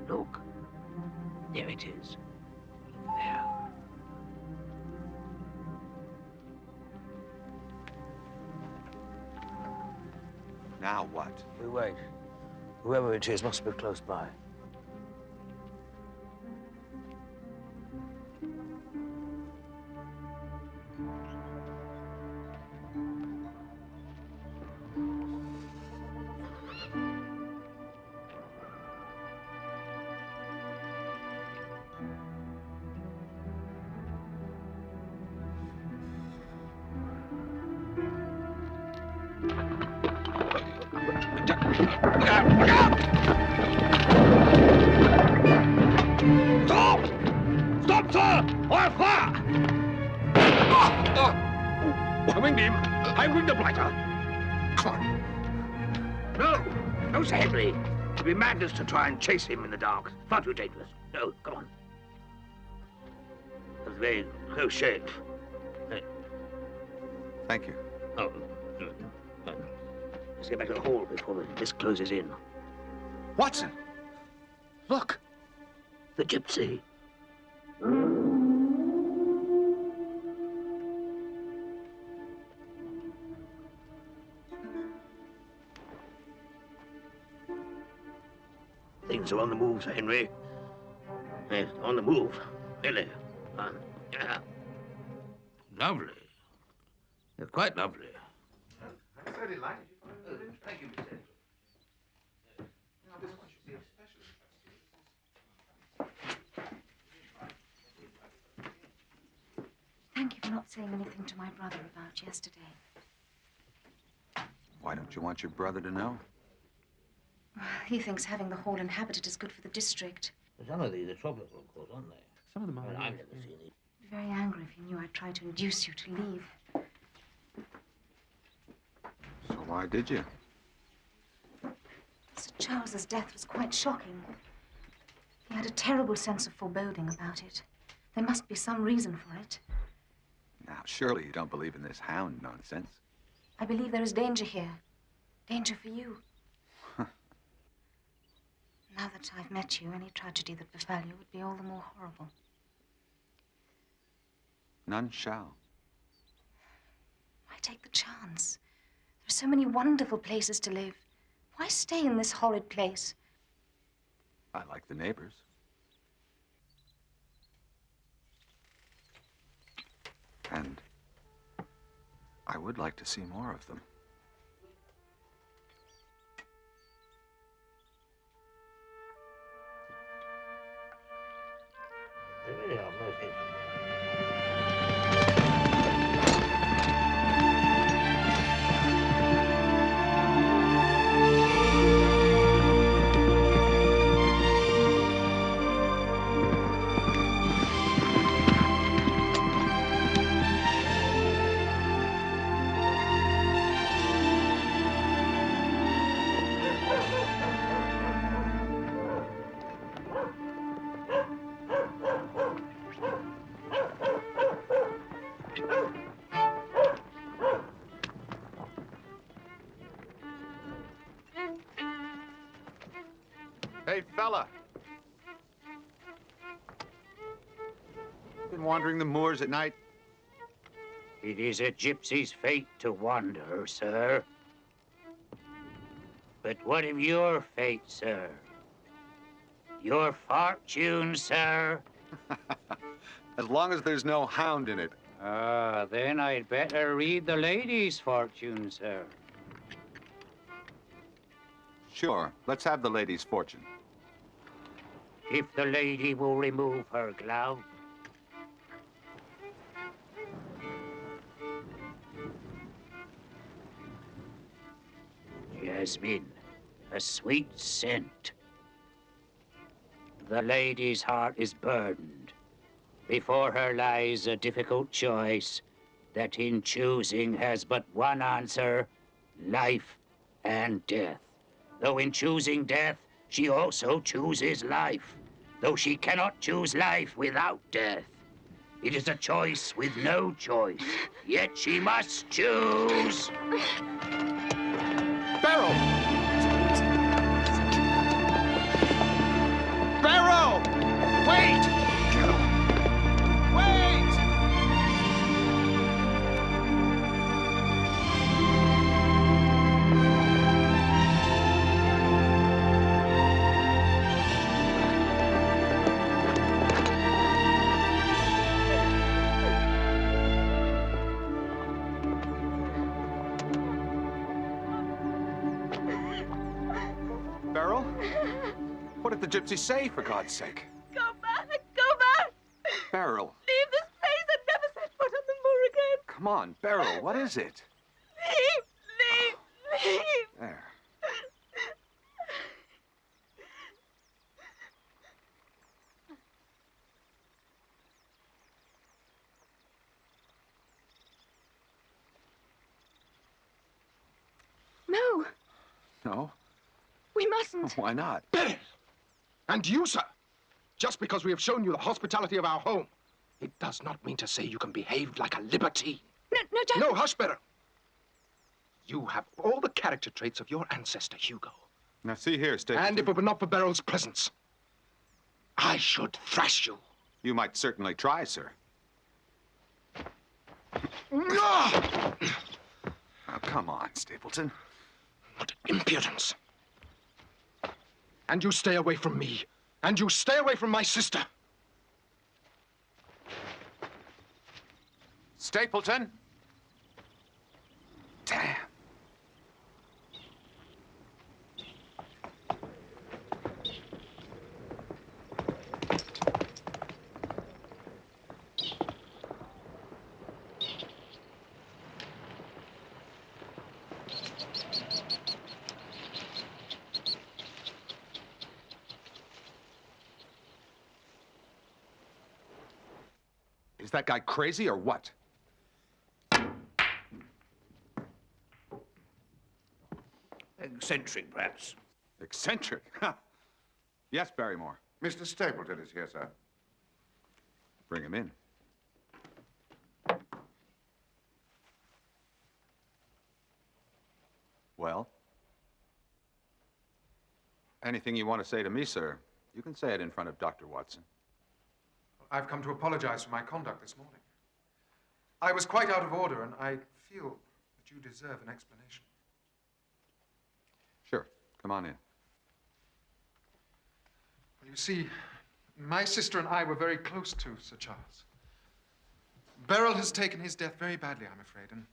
Look, there it is. There. Now what? We wait. Whoever it is must be close by. Stop! Stop, sir! Or fire! I winged him. I winged the blighter. Come on. No, no, Sir Henry. It'd be madness to try and chase him in the dark. Far too dangerous. No, come on. That's very close shave. Hey. Thank you. Oh, let's get back to the hall before this closes in. Watson! Look! The gypsy. Things are on the move, Sir Henry. Yes, on the move. Really. Yeah. Lovely. They're quite lovely. I'm so delighted. Thank you, Miss Edwards. Thank you for not saying anything to my brother about yesterday. Why don't you want your brother to know? He thinks having the hall inhabited is good for the district. Some of these are tropical, of course, aren't they? Some of them are. Well, I've never seen these. He'd be very angry if he knew I'd tried to induce you to leave. So why did you? Sir Charles's death was quite shocking. He had a terrible sense of foreboding about it. There must be some reason for it. Now, surely you don't believe in this hound nonsense. I believe there is danger here. Danger for you. Now that I've met you, any tragedy that befell you would be all the more horrible. None shall. Why take the chance? There are so many wonderful places to live. Why stay in this horrid place? I like the neighbors. And I would like to see more of them. They really are most interesting. Hey, fella. Been wandering the moors at night? It is a gypsy's fate to wander, sir. But what of your fate, sir? Your fortune, sir? As long as there's no hound in it. Ah, then I'd better read the lady's fortune, sir. Sure, let's have the lady's fortune. If the lady will remove her glove. Jasmine, a sweet scent. The lady's heart is burdened. Before her lies a difficult choice that in choosing has but one answer, life and death. Though in choosing death, she also chooses life. Though she cannot choose life without death. It is a choice with no choice, yet she must choose. Beryl! Beryl! Wait! Wait! Beryl? What did the gypsy say, for God's sake? Go back! Go back! Beryl, Leave this place and never set foot on the moor again! come on, Beryl, what is it? Leave! There. No, No? we mustn't. Why not? And you, sir, just because we have shown you the hospitality of our home, it does not mean to say you can behave like a libertine. No, no, Dad. No, hush, Beryl. You have all the character traits of your ancestor, Hugo. Now, see here, Stapleton. And if it were not for Beryl's presence, I should thrash you. You might certainly try, sir. Ah! Oh, come on, Stapleton. What impudence. And you stay away from me. And you stay away from my sister. Stapleton? Damn. Is that guy crazy or what? Eccentric, perhaps. Eccentric? Huh. Yes, Barrymore. Mr. Stapleton is here, sir. Bring him in. Well? Anything you want to say to me, sir, you can say it in front of Dr. Watson. I've come to apologize for my conduct this morning. I was quite out of order, and I feel that you deserve an explanation. Sure. Come on in. Well, you see, my sister and I were very close to Sir Charles. Beryl has taken his death very badly, I'm afraid, and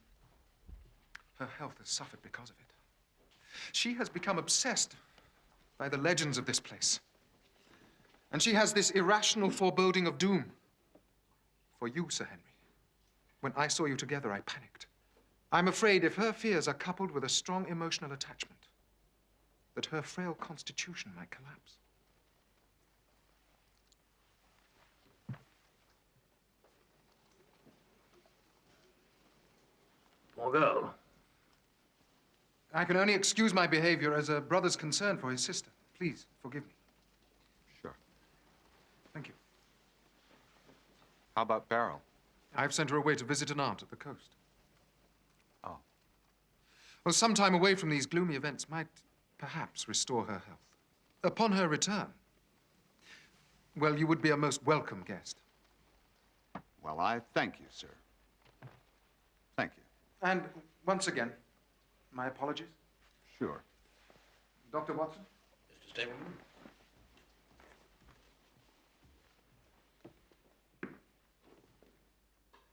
her health has suffered because of it. She has become obsessed by the legends of this place. And she has this irrational foreboding of doom. For you, Sir Henry. When I saw you together, I panicked. I'm afraid if her fears are coupled with a strong emotional attachment, that her frail constitution might collapse. Poor girl. I can only excuse my behavior as a brother's concern for his sister. Please, forgive me. Sure. Thank you. How about Beryl? I've sent her away to visit an aunt at the coast. Oh. Well, some time away from these gloomy events might perhaps restore her health. Upon her return, well, you would be a most welcome guest. Well, I thank you, sir. Thank you. And once again, my apologies. Sure. Dr. Watson? Mr. Stapleton?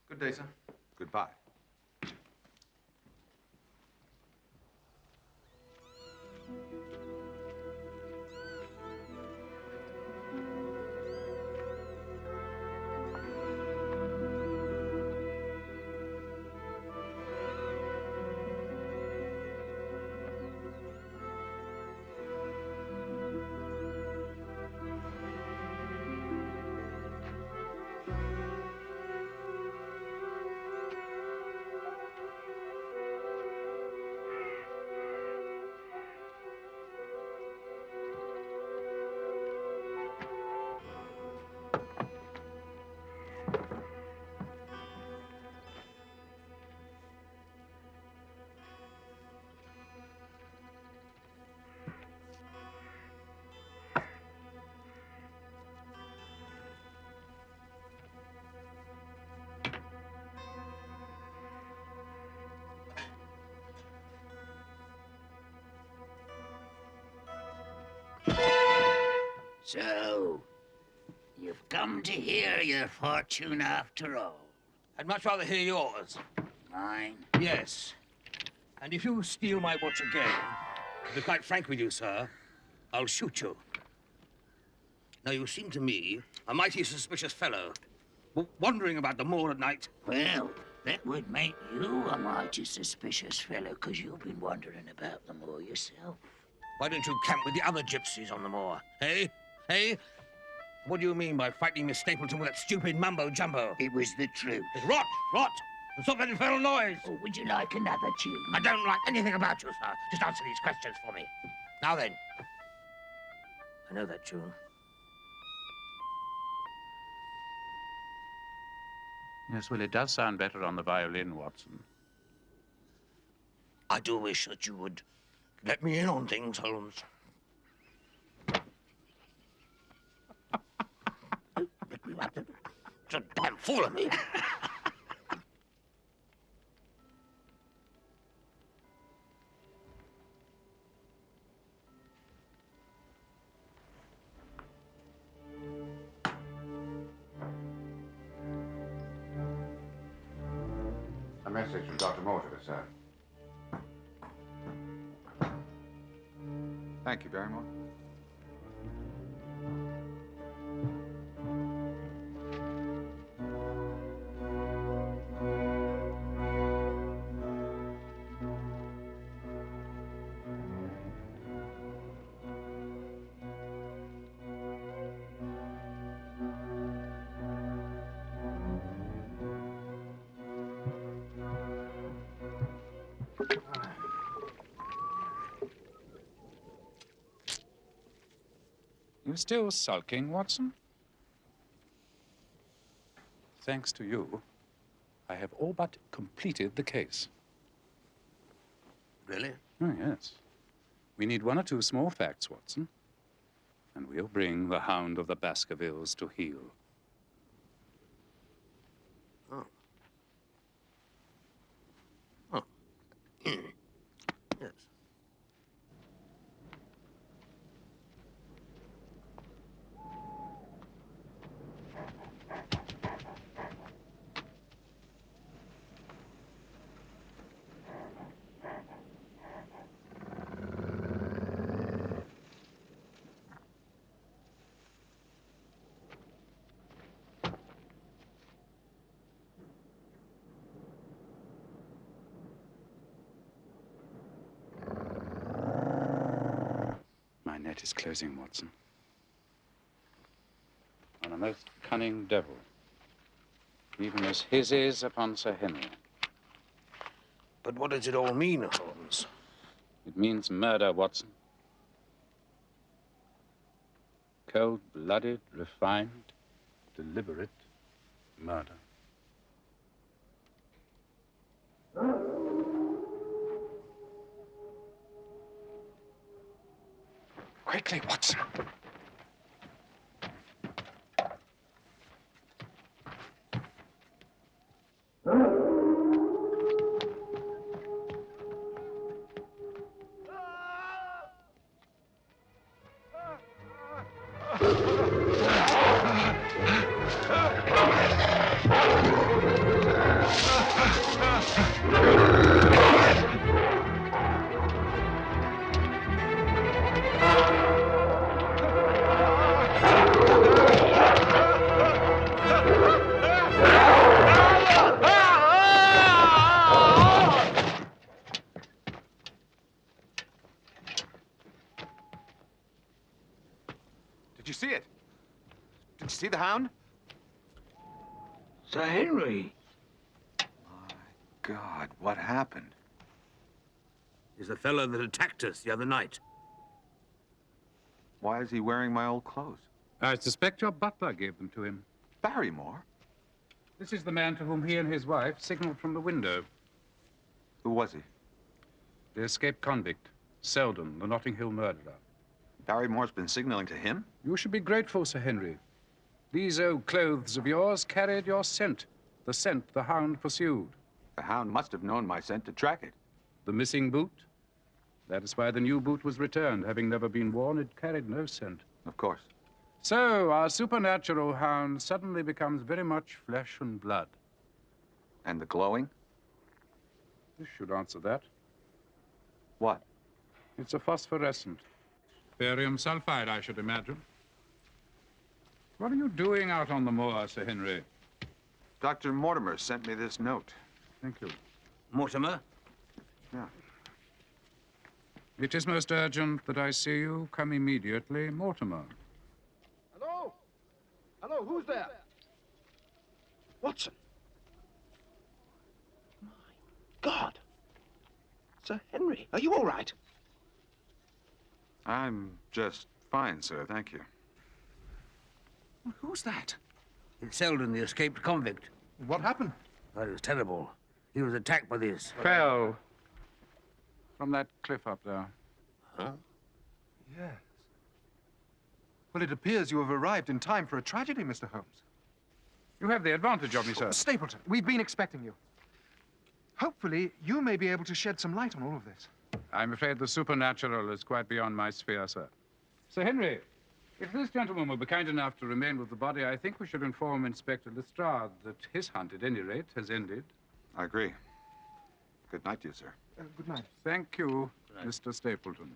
Good day, sir. Goodbye. So, you've come to hear your fortune after all. I'd much rather hear yours. Mine? Yes. And if you steal my watch again, to be quite frank with you, sir, I'll shoot you. Now, you seem to me a mighty suspicious fellow, wandering about the moor at night. Well, that would make you a mighty suspicious fellow, because you've been wandering about the moor yourself. Why don't you camp with the other gypsies on the moor, eh? Eh? What do you mean by frightening Miss Stapleton with that stupid mumbo-jumbo? It was the truth. It's rot! Rot! And stop that infernal noise! Or would you like another tune? I don't like anything about you, sir. Just answer these questions for me. Now then. I know that tune. Yes, well, it does sound better on the violin, Watson. I do wish that you would let me in on things, Holmes. Let me wrap it. It's a damn fool of me. A message from Dr. Mortimer, sir. Thank you, Barrymore. You still sulking, Watson? Thanks to you, I have all but completed the case. Really? Oh, yes. We need one or two small facts, Watson, and we'll bring the Hound of the Baskervilles to heel. Oh. Oh. Yes. My net is closing, Watson. On a most cunning devil, even as his is upon Sir Henry. But what does it all mean, Holmes? It means murder, Watson. Cold-blooded, refined, deliberate murder. Quickly, Watson. Did you see it? Did you see the Hound? Sir Henry. God, what happened? Is the fellow that attacked us the other night. Why is he wearing my old clothes? I suspect your butler gave them to him. Barrymore? This is the man to whom he and his wife signaled from the window. Who was he? The escaped convict, Selden, the Notting Hill murderer. Barrymore's been signaling to him? You should be grateful, Sir Henry. These old clothes of yours carried your scent, the scent the Hound pursued. The Hound must have known my scent to track it. The missing boot? That is why the new boot was returned. Having never been worn, it carried no scent. Of course. So, our supernatural Hound suddenly becomes very much flesh and blood. And the glowing? This should answer that. What? It's a phosphorescent. Barium sulfide, I should imagine. What are you doing out on the moor, Sir Henry? Dr. Mortimer sent me this note. Thank you. Mortimer? Yeah. It is most urgent that I see you. Come immediately, Mortimer. Hello? Hello, who's there? Watson. My God. Sir Henry, are you all right? I'm just fine, sir. Thank you. Who's that? It's Selden, the escaped convict. What happened? Oh, it was terrible. He was attacked by this. Fell from that cliff up there. Huh? Yes. Well, it appears you have arrived in time for a tragedy, Mr. Holmes. You have the advantage of me, sir. Stapleton, we've been expecting you. Hopefully, you may be able to shed some light on all of this. I'm afraid the supernatural is quite beyond my sphere, sir. Sir Henry, if this gentleman will be kind enough to remain with the body, I think we should inform Inspector Lestrade that his hunt, at any rate, has ended. I agree. Good night to you, sir. Good night. Thank you, Mr. Stapleton.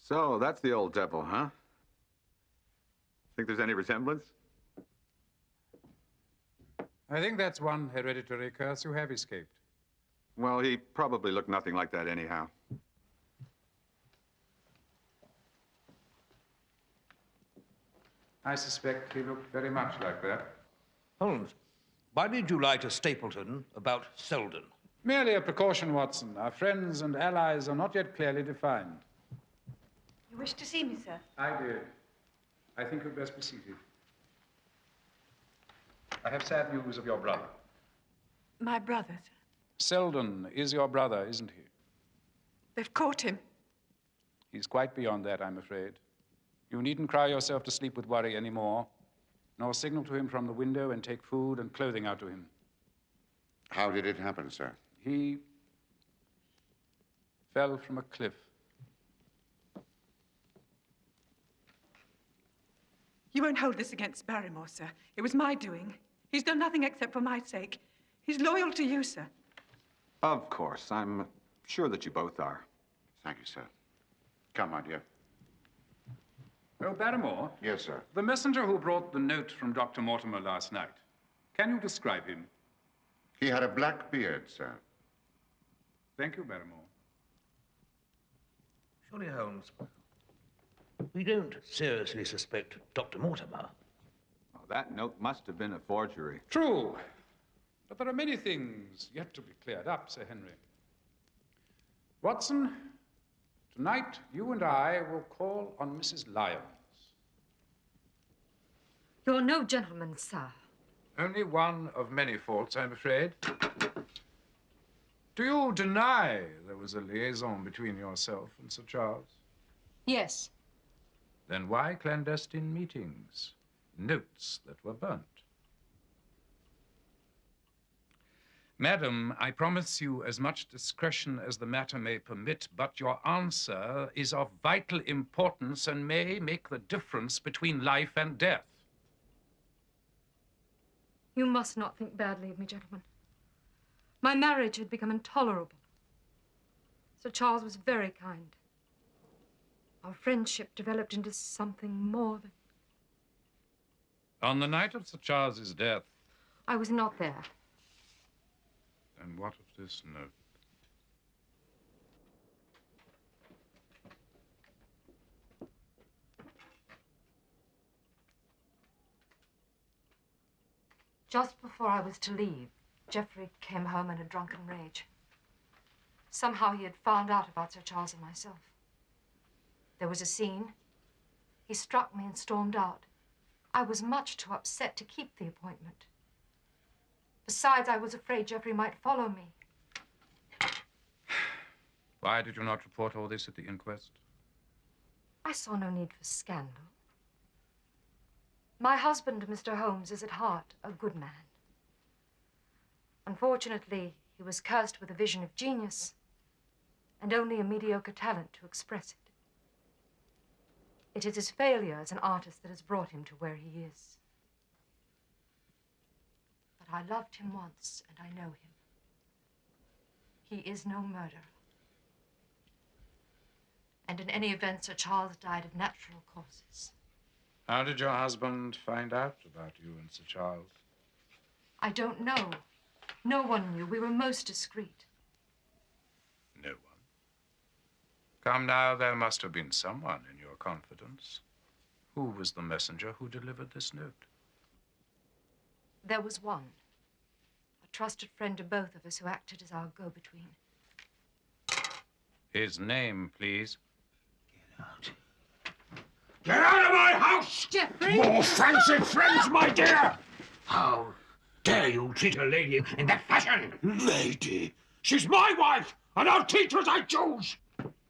So, that's the old devil, huh? Think there's any resemblance? I think that's one hereditary curse you have escaped. Well, he probably looked nothing like that anyhow. I suspect he looked very much like that. Holmes, why did you lie to Stapleton about Selden? Merely a precaution, Watson. Our friends and allies are not yet clearly defined. You wish to see me, sir? I did. I think you'd best be seated. I have sad news of your brother. My brother, sir. Selden is your brother, isn't he? They've caught him. He's quite beyond that, I'm afraid. You needn't cry yourself to sleep with worry anymore, nor signal to him from the window and take food and clothing out to him. How did it happen, sir? He fell from a cliff. You won't hold this against Barrymore, sir. It was my doing. He's done nothing except for my sake. He's loyal to you, sir. Of course. I'm sure that you both are. Thank you, sir. Come, my dear. Oh, Barrymore? Yes, sir. The messenger who brought the note from Dr. Mortimer last night. Can you describe him? He had a black beard, sir. Thank you, Barrymore. Surely, Holmes, we don't seriously suspect Dr. Mortimer. Oh, that note must have been a forgery. True. But there are many things yet to be cleared up, Sir Henry. Watson, tonight you and I will call on Mrs. Lyons. You're no gentleman, sir. Only one of many faults, I'm afraid. Do you deny there was a liaison between yourself and Sir Charles? Yes. Then why clandestine meetings? Notes that were burnt? Madam, I promise you as much discretion as the matter may permit, but your answer is of vital importance and may make the difference between life and death. You must not think badly of me, gentlemen. My marriage had become intolerable. Sir Charles was very kind. Our friendship developed into something more than... On the night of Sir Charles's death... I was not there. And what of this note? Just before I was to leave, Geoffrey came home in a drunken rage. Somehow he had found out about Sir Charles and myself. There was a scene. He struck me and stormed out. I was much too upset to keep the appointment. Besides, I was afraid Geoffrey might follow me. Why did you not report all this at the inquest? I saw no need for scandal. My husband, Mr. Holmes, is at heart a good man. Unfortunately, he was cursed with a vision of genius and only a mediocre talent to express it. It is his failure as an artist that has brought him to where he is. But I loved him once, and I know him. He is no murderer. And in any event, Sir Charles died of natural causes. How did your husband find out about you and Sir Charles? I don't know. No one knew. We were most discreet. No one. Come now, there must have been someone in your confidence. Who was the messenger who delivered this note? There was one, a trusted friend to both of us who acted as our go-between. His name, please. Get out of my house! Geoffrey! More fancy friends, my dear! How dare you treat a lady in that fashion? Lady? She's my wife, and I'll teach her as I choose.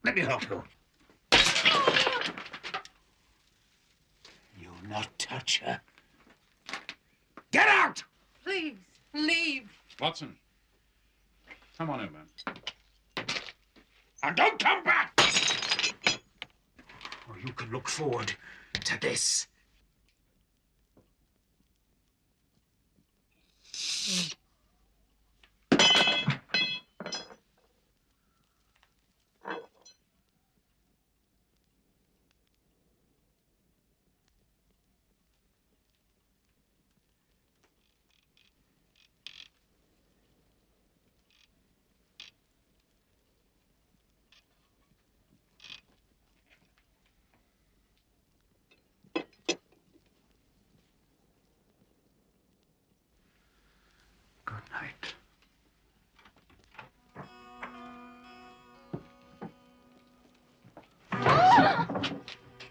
Let me help you. You'll not touch her. Get out! Please, leave. Watson, come on over. And don't come back! Or you can look forward to this. Good night.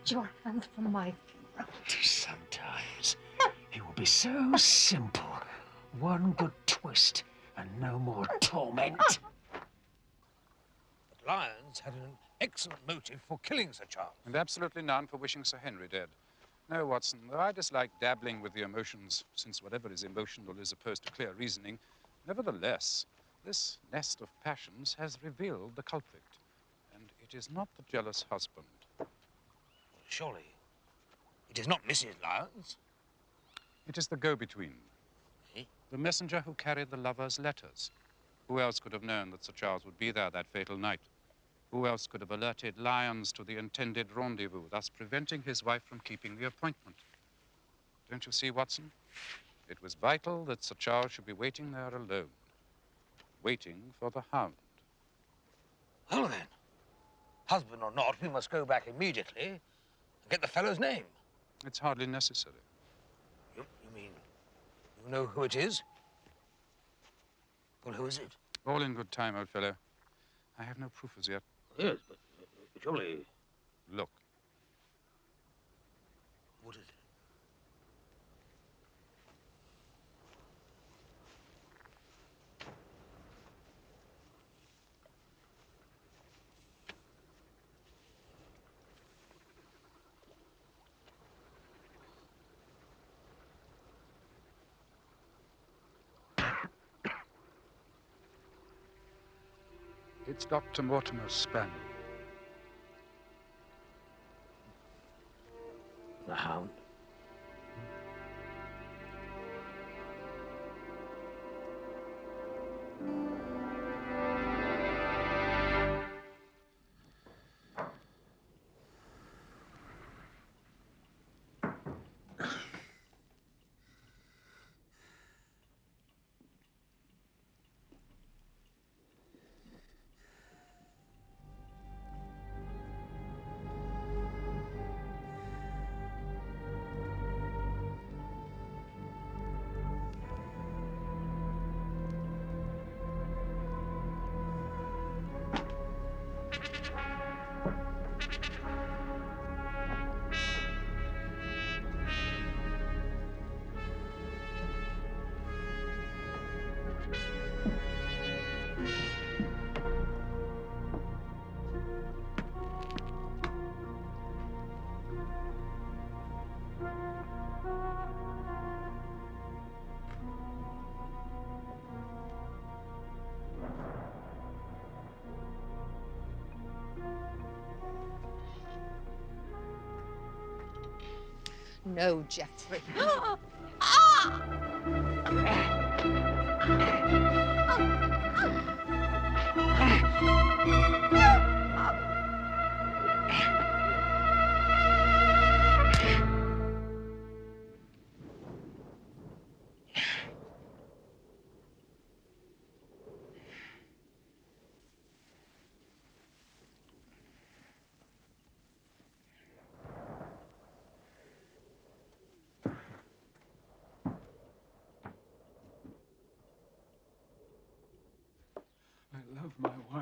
Your hand from my throat. Sometimes it will be so simple. One good twist and no more torment. But Lyons had an excellent motive for killing Sir Charles. And absolutely none for wishing Sir Henry dead. No, Watson, though I dislike dabbling with the emotions, since whatever is emotional is opposed to clear reasoning, nevertheless, this nest of passions has revealed the culprit. And it is not the jealous husband. Surely, it is not Mrs. Lyons. It is the go-between. The messenger who carried the lover's letters. Who else could have known that Sir Charles would be there that fatal night? Who else could have alerted Lyons to the intended rendezvous, thus preventing his wife from keeping the appointment? Don't you see, Watson? It was vital that Sir Charles should be waiting there alone, waiting for the hound. Well then, husband or not, we must go back immediately and get the fellow's name. It's hardly necessary. You mean you know who it is? Well, who is it? All in good time, old fellow. I have no proof as yet. Yes, but surely... Look. What is it? It's Dr. Mortimer's spaniel. The hound? No, Geoffrey.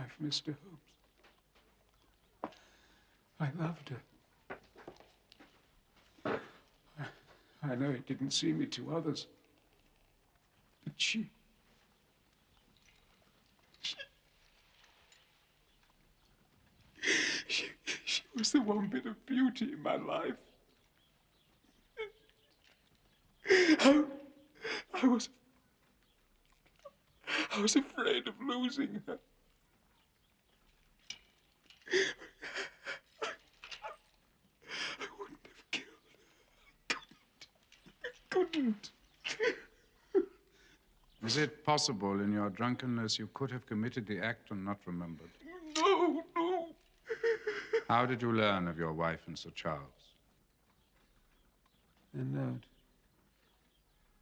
wife, Mr. Holmes. I loved her. I know it didn't seem it to others, but she was the one bit of beauty in my life. I was afraid of losing her. I wouldn't have killed her. I couldn't. Is it possible in your drunkenness you could have committed the act and not remembered? No, no. How did you learn of your wife and Sir Charles? A note.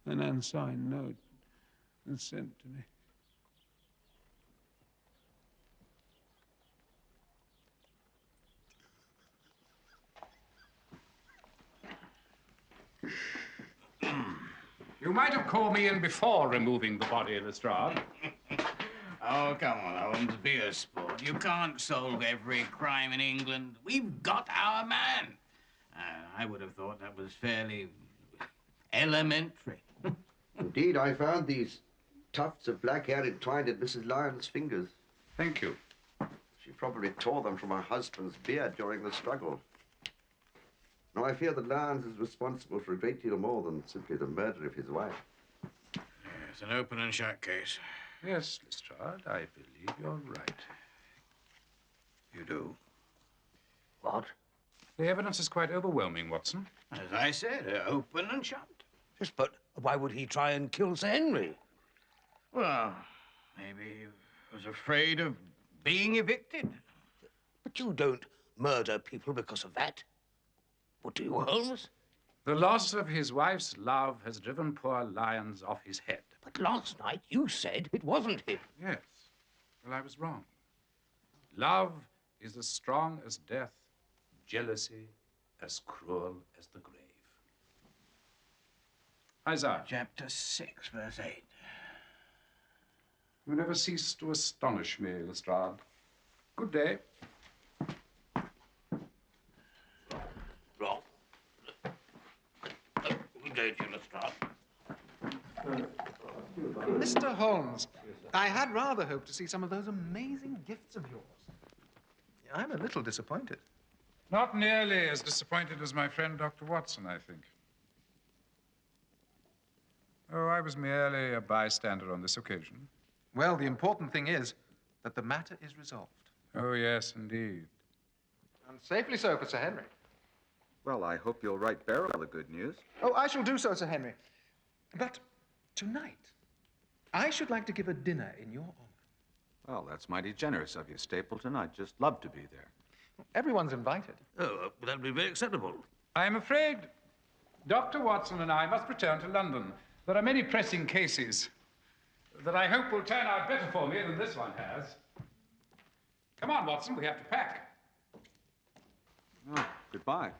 An unsigned note was sent to me. You might have called me in before removing the body, Lestrade. Oh, come on, Holmes, be a sport. You can't solve every crime in England. We've got our man. I would have thought that was fairly elementary. Indeed, I found these tufts of black hair entwined in Mrs. Lyon's fingers. Thank you. She probably tore them from her husband's beard during the struggle. Now, I fear that Lyons is responsible for a great deal more than simply the murder of his wife. It's an open and shut case. Yes, Lestrade, I believe you're right. You do? What? The evidence is quite overwhelming, Watson. As I said, open and shut. Yes, but why would he try and kill Sir Henry? Well, maybe he was afraid of being evicted. But you don't murder people because of that. What do you, Holmes? The loss of his wife's love has driven poor Lyons off his head. But last night you said it wasn't him. Yes. Well, I was wrong. Love is as strong as death, jealousy as cruel as the grave. Isaiah. Chapter 6, verse 8. You never cease to astonish me, Lestrade. Good day. Wrong. Good day to you, Lestrade. Mr. Holmes, I had rather hoped to see some of those amazing gifts of yours. I'm a little disappointed. Not nearly as disappointed as my friend Dr. Watson, I think. Oh, I was merely a bystander on this occasion. Well, the important thing is that the matter is resolved. Oh, yes, indeed. And safely so for Sir Henry. Well, I hope you'll write Beryl the good news. Oh, I shall do so, Sir Henry. But tonight, I should like to give a dinner in your honor. Well, that's mighty generous of you, Stapleton. I'd just love to be there. Everyone's invited. Oh, that'd be very acceptable. I'm afraid Dr. Watson and I must return to London. There are many pressing cases that I hope will turn out better for me than this one has. Come on, Watson, we have to pack. Oh, goodbye.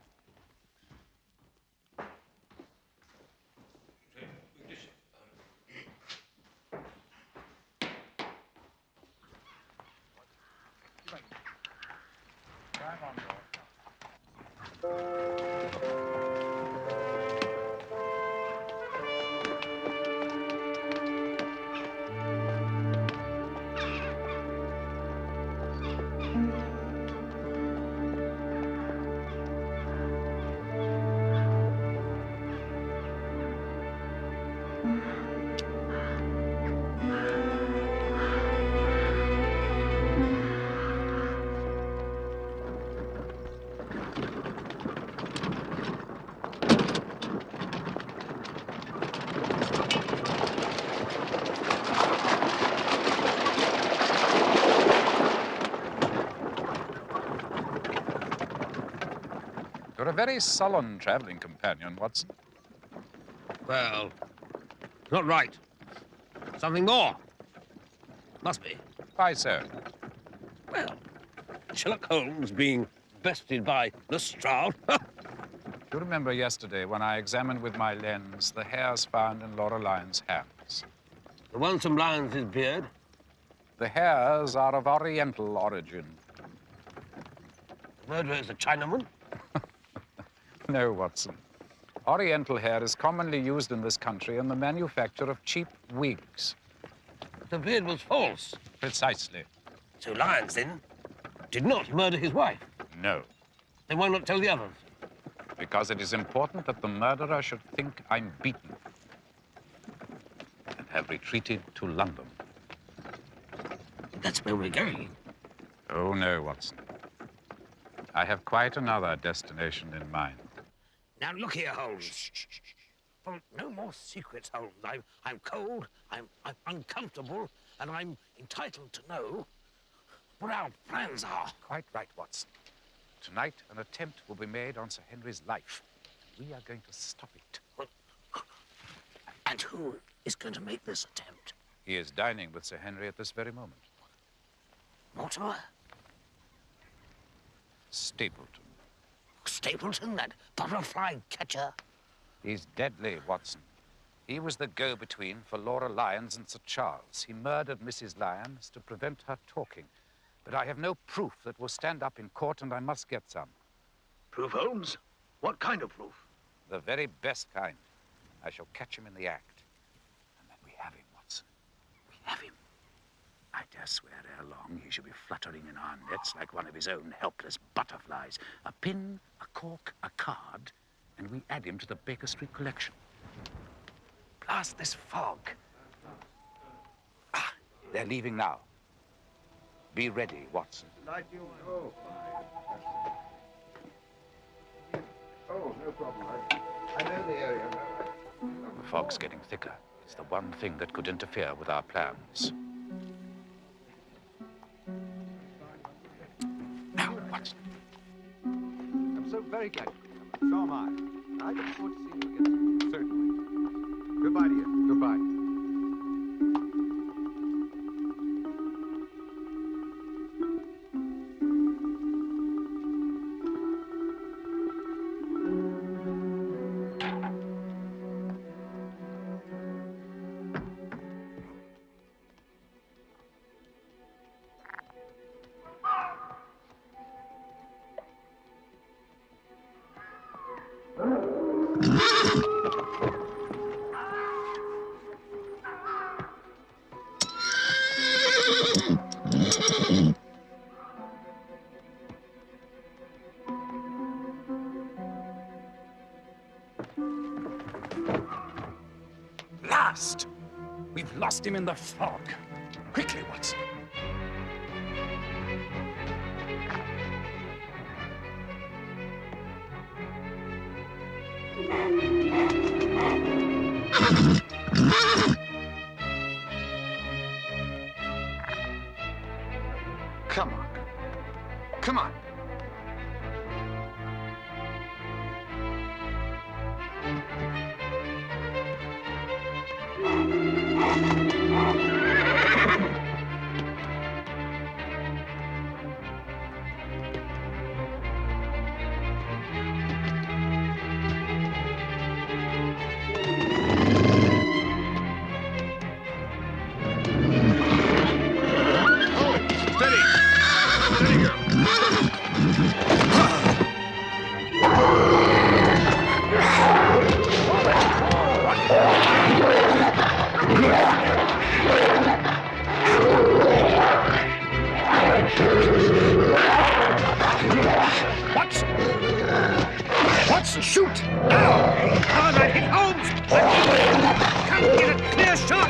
You're a very sullen traveling companion, Watson. Well, not right. Something more. Must be. Why so? Well, Sherlock Holmes being bested by Lestrade. You remember yesterday when I examined with my lens the hairs found in Laura Lyon's hands? The ones from Lyon's beard? The hairs are of Oriental origin. The murderer is a Chinaman? No, Watson. Oriental hair is commonly used in this country in the manufacture of cheap wigs. The beard was false. Precisely. So Lyons, then, did not murder his wife? No. Then why not tell the others? Because it is important that the murderer should think I'm beaten and have retreated to London. That's where we're going. Oh, no, Watson. I have quite another destination in mind. Now, look here, Holmes. Well, no more secrets, Holmes. I'm cold, I'm uncomfortable, and I'm entitled to know what our plans are. Quite right, Watson. Tonight, an attempt will be made on Sir Henry's life. We are going to stop it. And who is going to make this attempt? He is dining with Sir Henry at this very moment. Mortimer? Stapleton. Stapleton, that butterfly catcher? He's deadly, Watson. He was the go-between for Laura Lyons and Sir Charles. He murdered Mrs. Lyons to prevent her talking. But I have no proof that will stand up in court, and I must get some. Proof, Holmes? What kind of proof? The very best kind. I shall catch him in the act. And then we have him, Watson. We have him. I dare swear ere long he shall be fluttering in our nets like one of his own helpless butterflies. A pin, a cork, a card, and we add him to the Baker Street collection. Blast this fog. Ah, they're leaving now. Be ready, Watson. Tonight you go. Oh, no problem. I know the area. The fog's getting thicker. It's the one thing that could interfere with our plans. Now, Watson. I'm so very glad you could come. So am I. I look forward to seeing you again. Certainly. Goodbye, dear. Goodbye. Last! We've lost him in the fog. Quickly, Watson. Come on. Come on. Watson, shoot! Now! Oh, that hit Holmes! Come get a clear shot!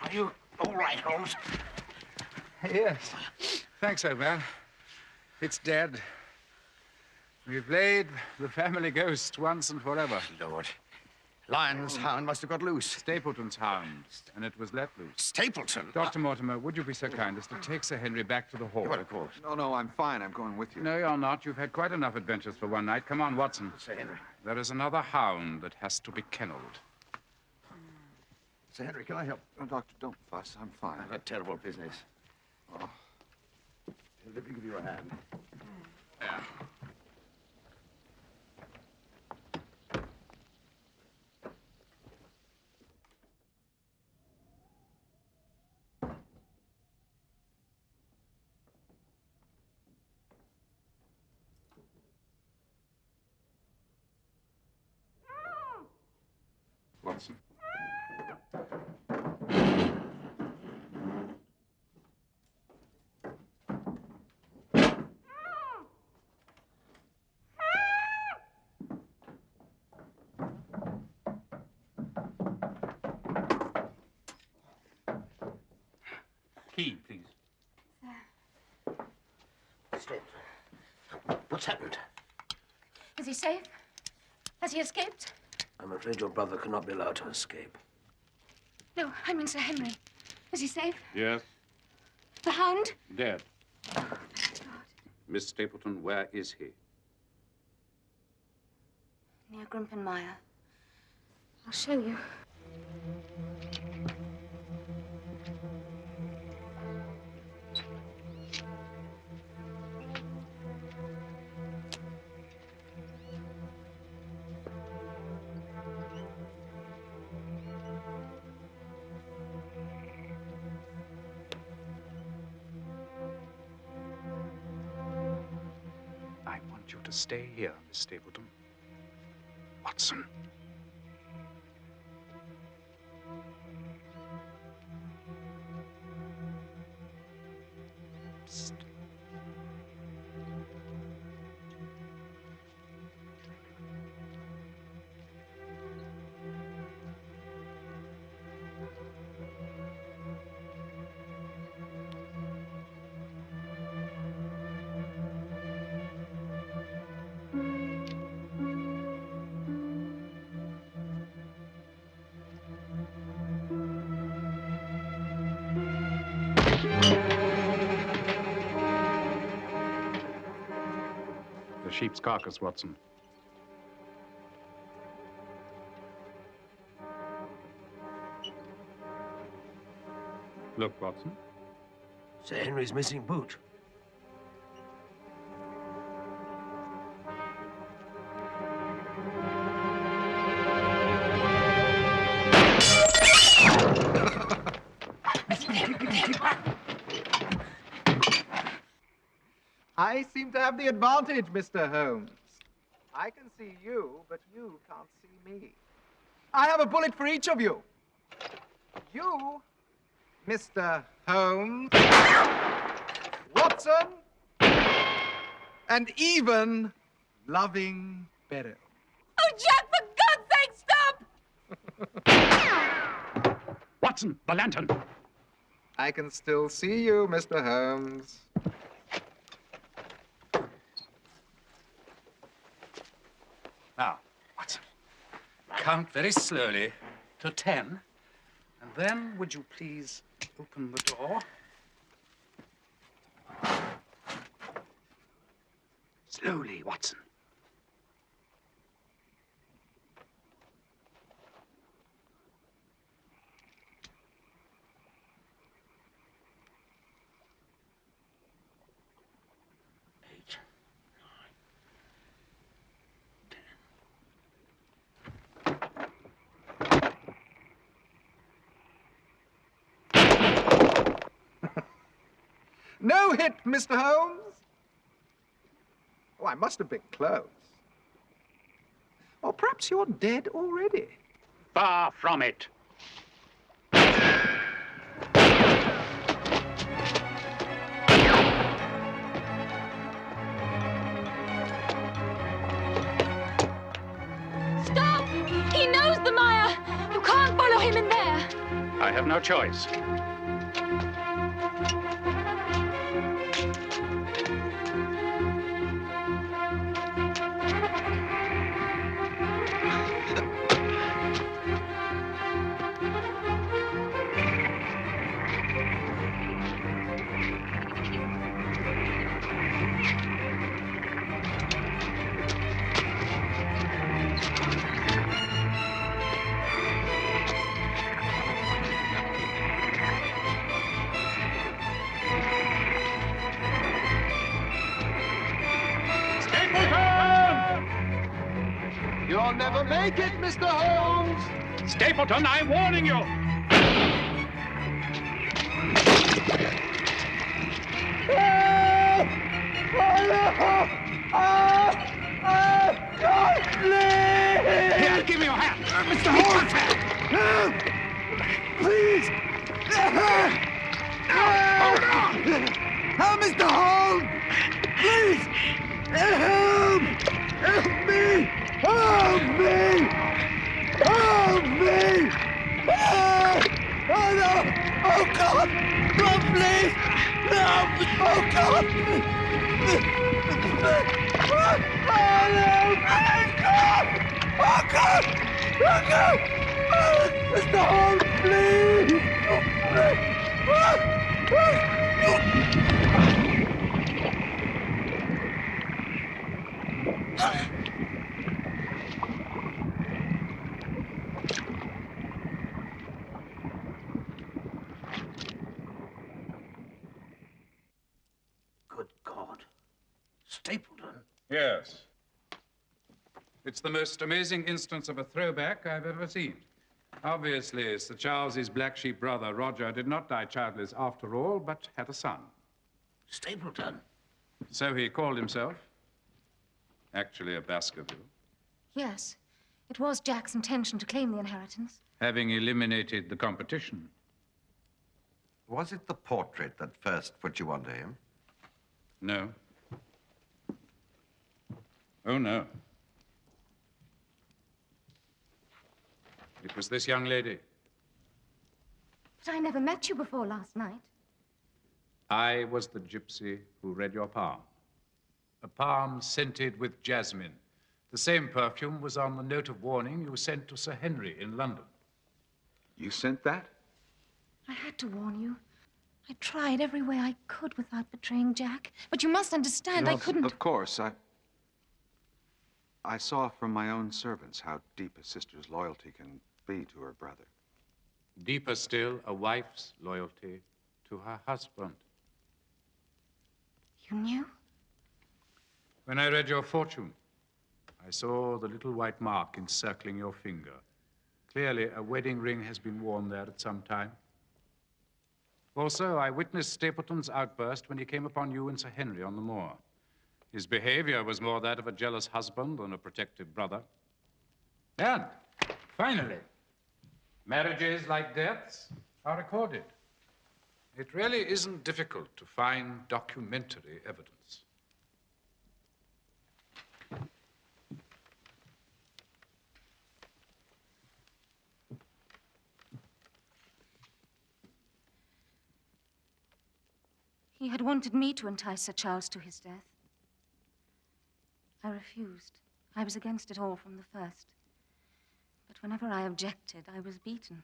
Are you all right, Holmes? Yes. Thanks, old man. It's dead. We've laid the family ghost once and forever. Lord. Lyon's hound must have got loose. Stapleton's hound, and it was let loose. Stapleton? Dr. Mortimer, would you be so kind as to take Sir Henry back to the hall? Well, of course. No, I'm fine. I'm going with you. No, you're not. You've had quite enough adventures for one night. Come on, Watson. Sir Henry. There is another hound that has to be kennelled. Sir Henry, can I help? Oh, Doctor, don't fuss. I'm fine. I've had terrible business. Oh. Let me give you a hand. Yeah. Watson. Key, please. Stapleton, what's happened? Is he safe? Has he escaped? I'm afraid your brother cannot be allowed to escape. No, I mean Sir Henry. Is he safe? Yes. The hound? Dead. Miss Stapleton, where is he? Near Grimpenmire. I'll show you. I want you to stay here, Miss Stapleton. Watson. Psst. The sheep's carcass, Watson. Look, Watson. Sir Henry's missing boot. I seem to have the advantage, Mr. Holmes. I can see you, but you can't see me. I have a bullet for each of you. You, Mr. Holmes, Watson, and even loving Beryl. Oh, Jack, for God's sake, stop! Watson, the lantern. I can still see you, Mr. Holmes. Now, Watson, count very slowly to 10, and then would you please open the door? Slowly, Watson. No hit, Mr. Holmes. Oh, I must have been close. Or perhaps you're dead already. Far from it. Stop! He knows the mire! You can't follow him in there! I have no choice. You'll never make it, Mr. Holmes! Stapleton, I'm warning you! Here, give me your hand! Mr. Holmes! Please! Hold on! Help, Mr. Holmes! Please! Help! Help me! Help me! Help me! Oh, no! Oh, God! Oh, please! No! Oh, God! Oh, no! Oh, God! Oh, God! Oh, God! Oh, Mr. Holmes, please! Good God. Stapleton? Yes. It's the most amazing instance of a throwback I've ever seen. Obviously, Sir Charles's black sheep brother, Roger, did not die childless after all, but had a son. Stapleton? So he called himself. Actually a Baskerville. Yes. It was Jack's intention to claim the inheritance. Having eliminated the competition. Was it the portrait that first put you onto him? No. Oh, no. It was this young lady. But I never met you before last night. I was the gypsy who read your palm. A palm scented with jasmine. The same perfume was on the note of warning you sent to Sir Henry in London. You sent that? I had to warn you. I tried every way I could without betraying Jack. But you must understand, I couldn't... Of course, I saw from my own servants how deep a sister's loyalty can be to her brother. Deeper still, a wife's loyalty to her husband. You knew? When I read your fortune, I saw the little white mark encircling your finger. Clearly, a wedding ring has been worn there at some time. Also, I witnessed Stapleton's outburst when he came upon you and Sir Henry on the moor. His behavior was more that of a jealous husband than a protective brother. And, finally, marriages like deaths are recorded. It really isn't difficult to find documentary evidence. He had wanted me to entice Sir Charles to his death. I refused. I was against it all from the first. But whenever I objected, I was beaten.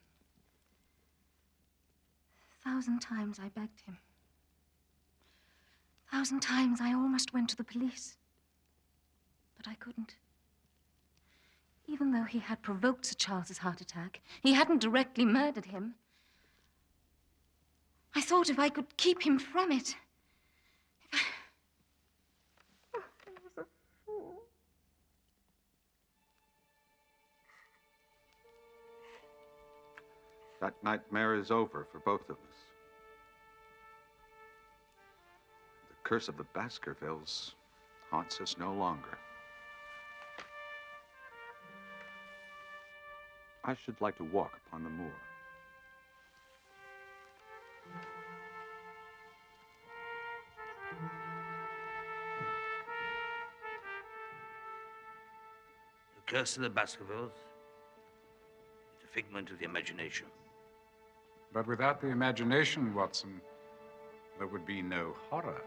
1,000 times I begged him. 1,000 times I almost went to the police. But I couldn't. Even though he had provoked Sir Charles's heart attack, he hadn't directly murdered him. I thought if I could keep him from it. Oh, I was a fool. That nightmare is over for both of us. The curse of the Baskervilles haunts us no longer. I should like to walk upon the moor. The curse of the Baskervilles is a figment of the imagination. But without the imagination, Watson, there would be no horror.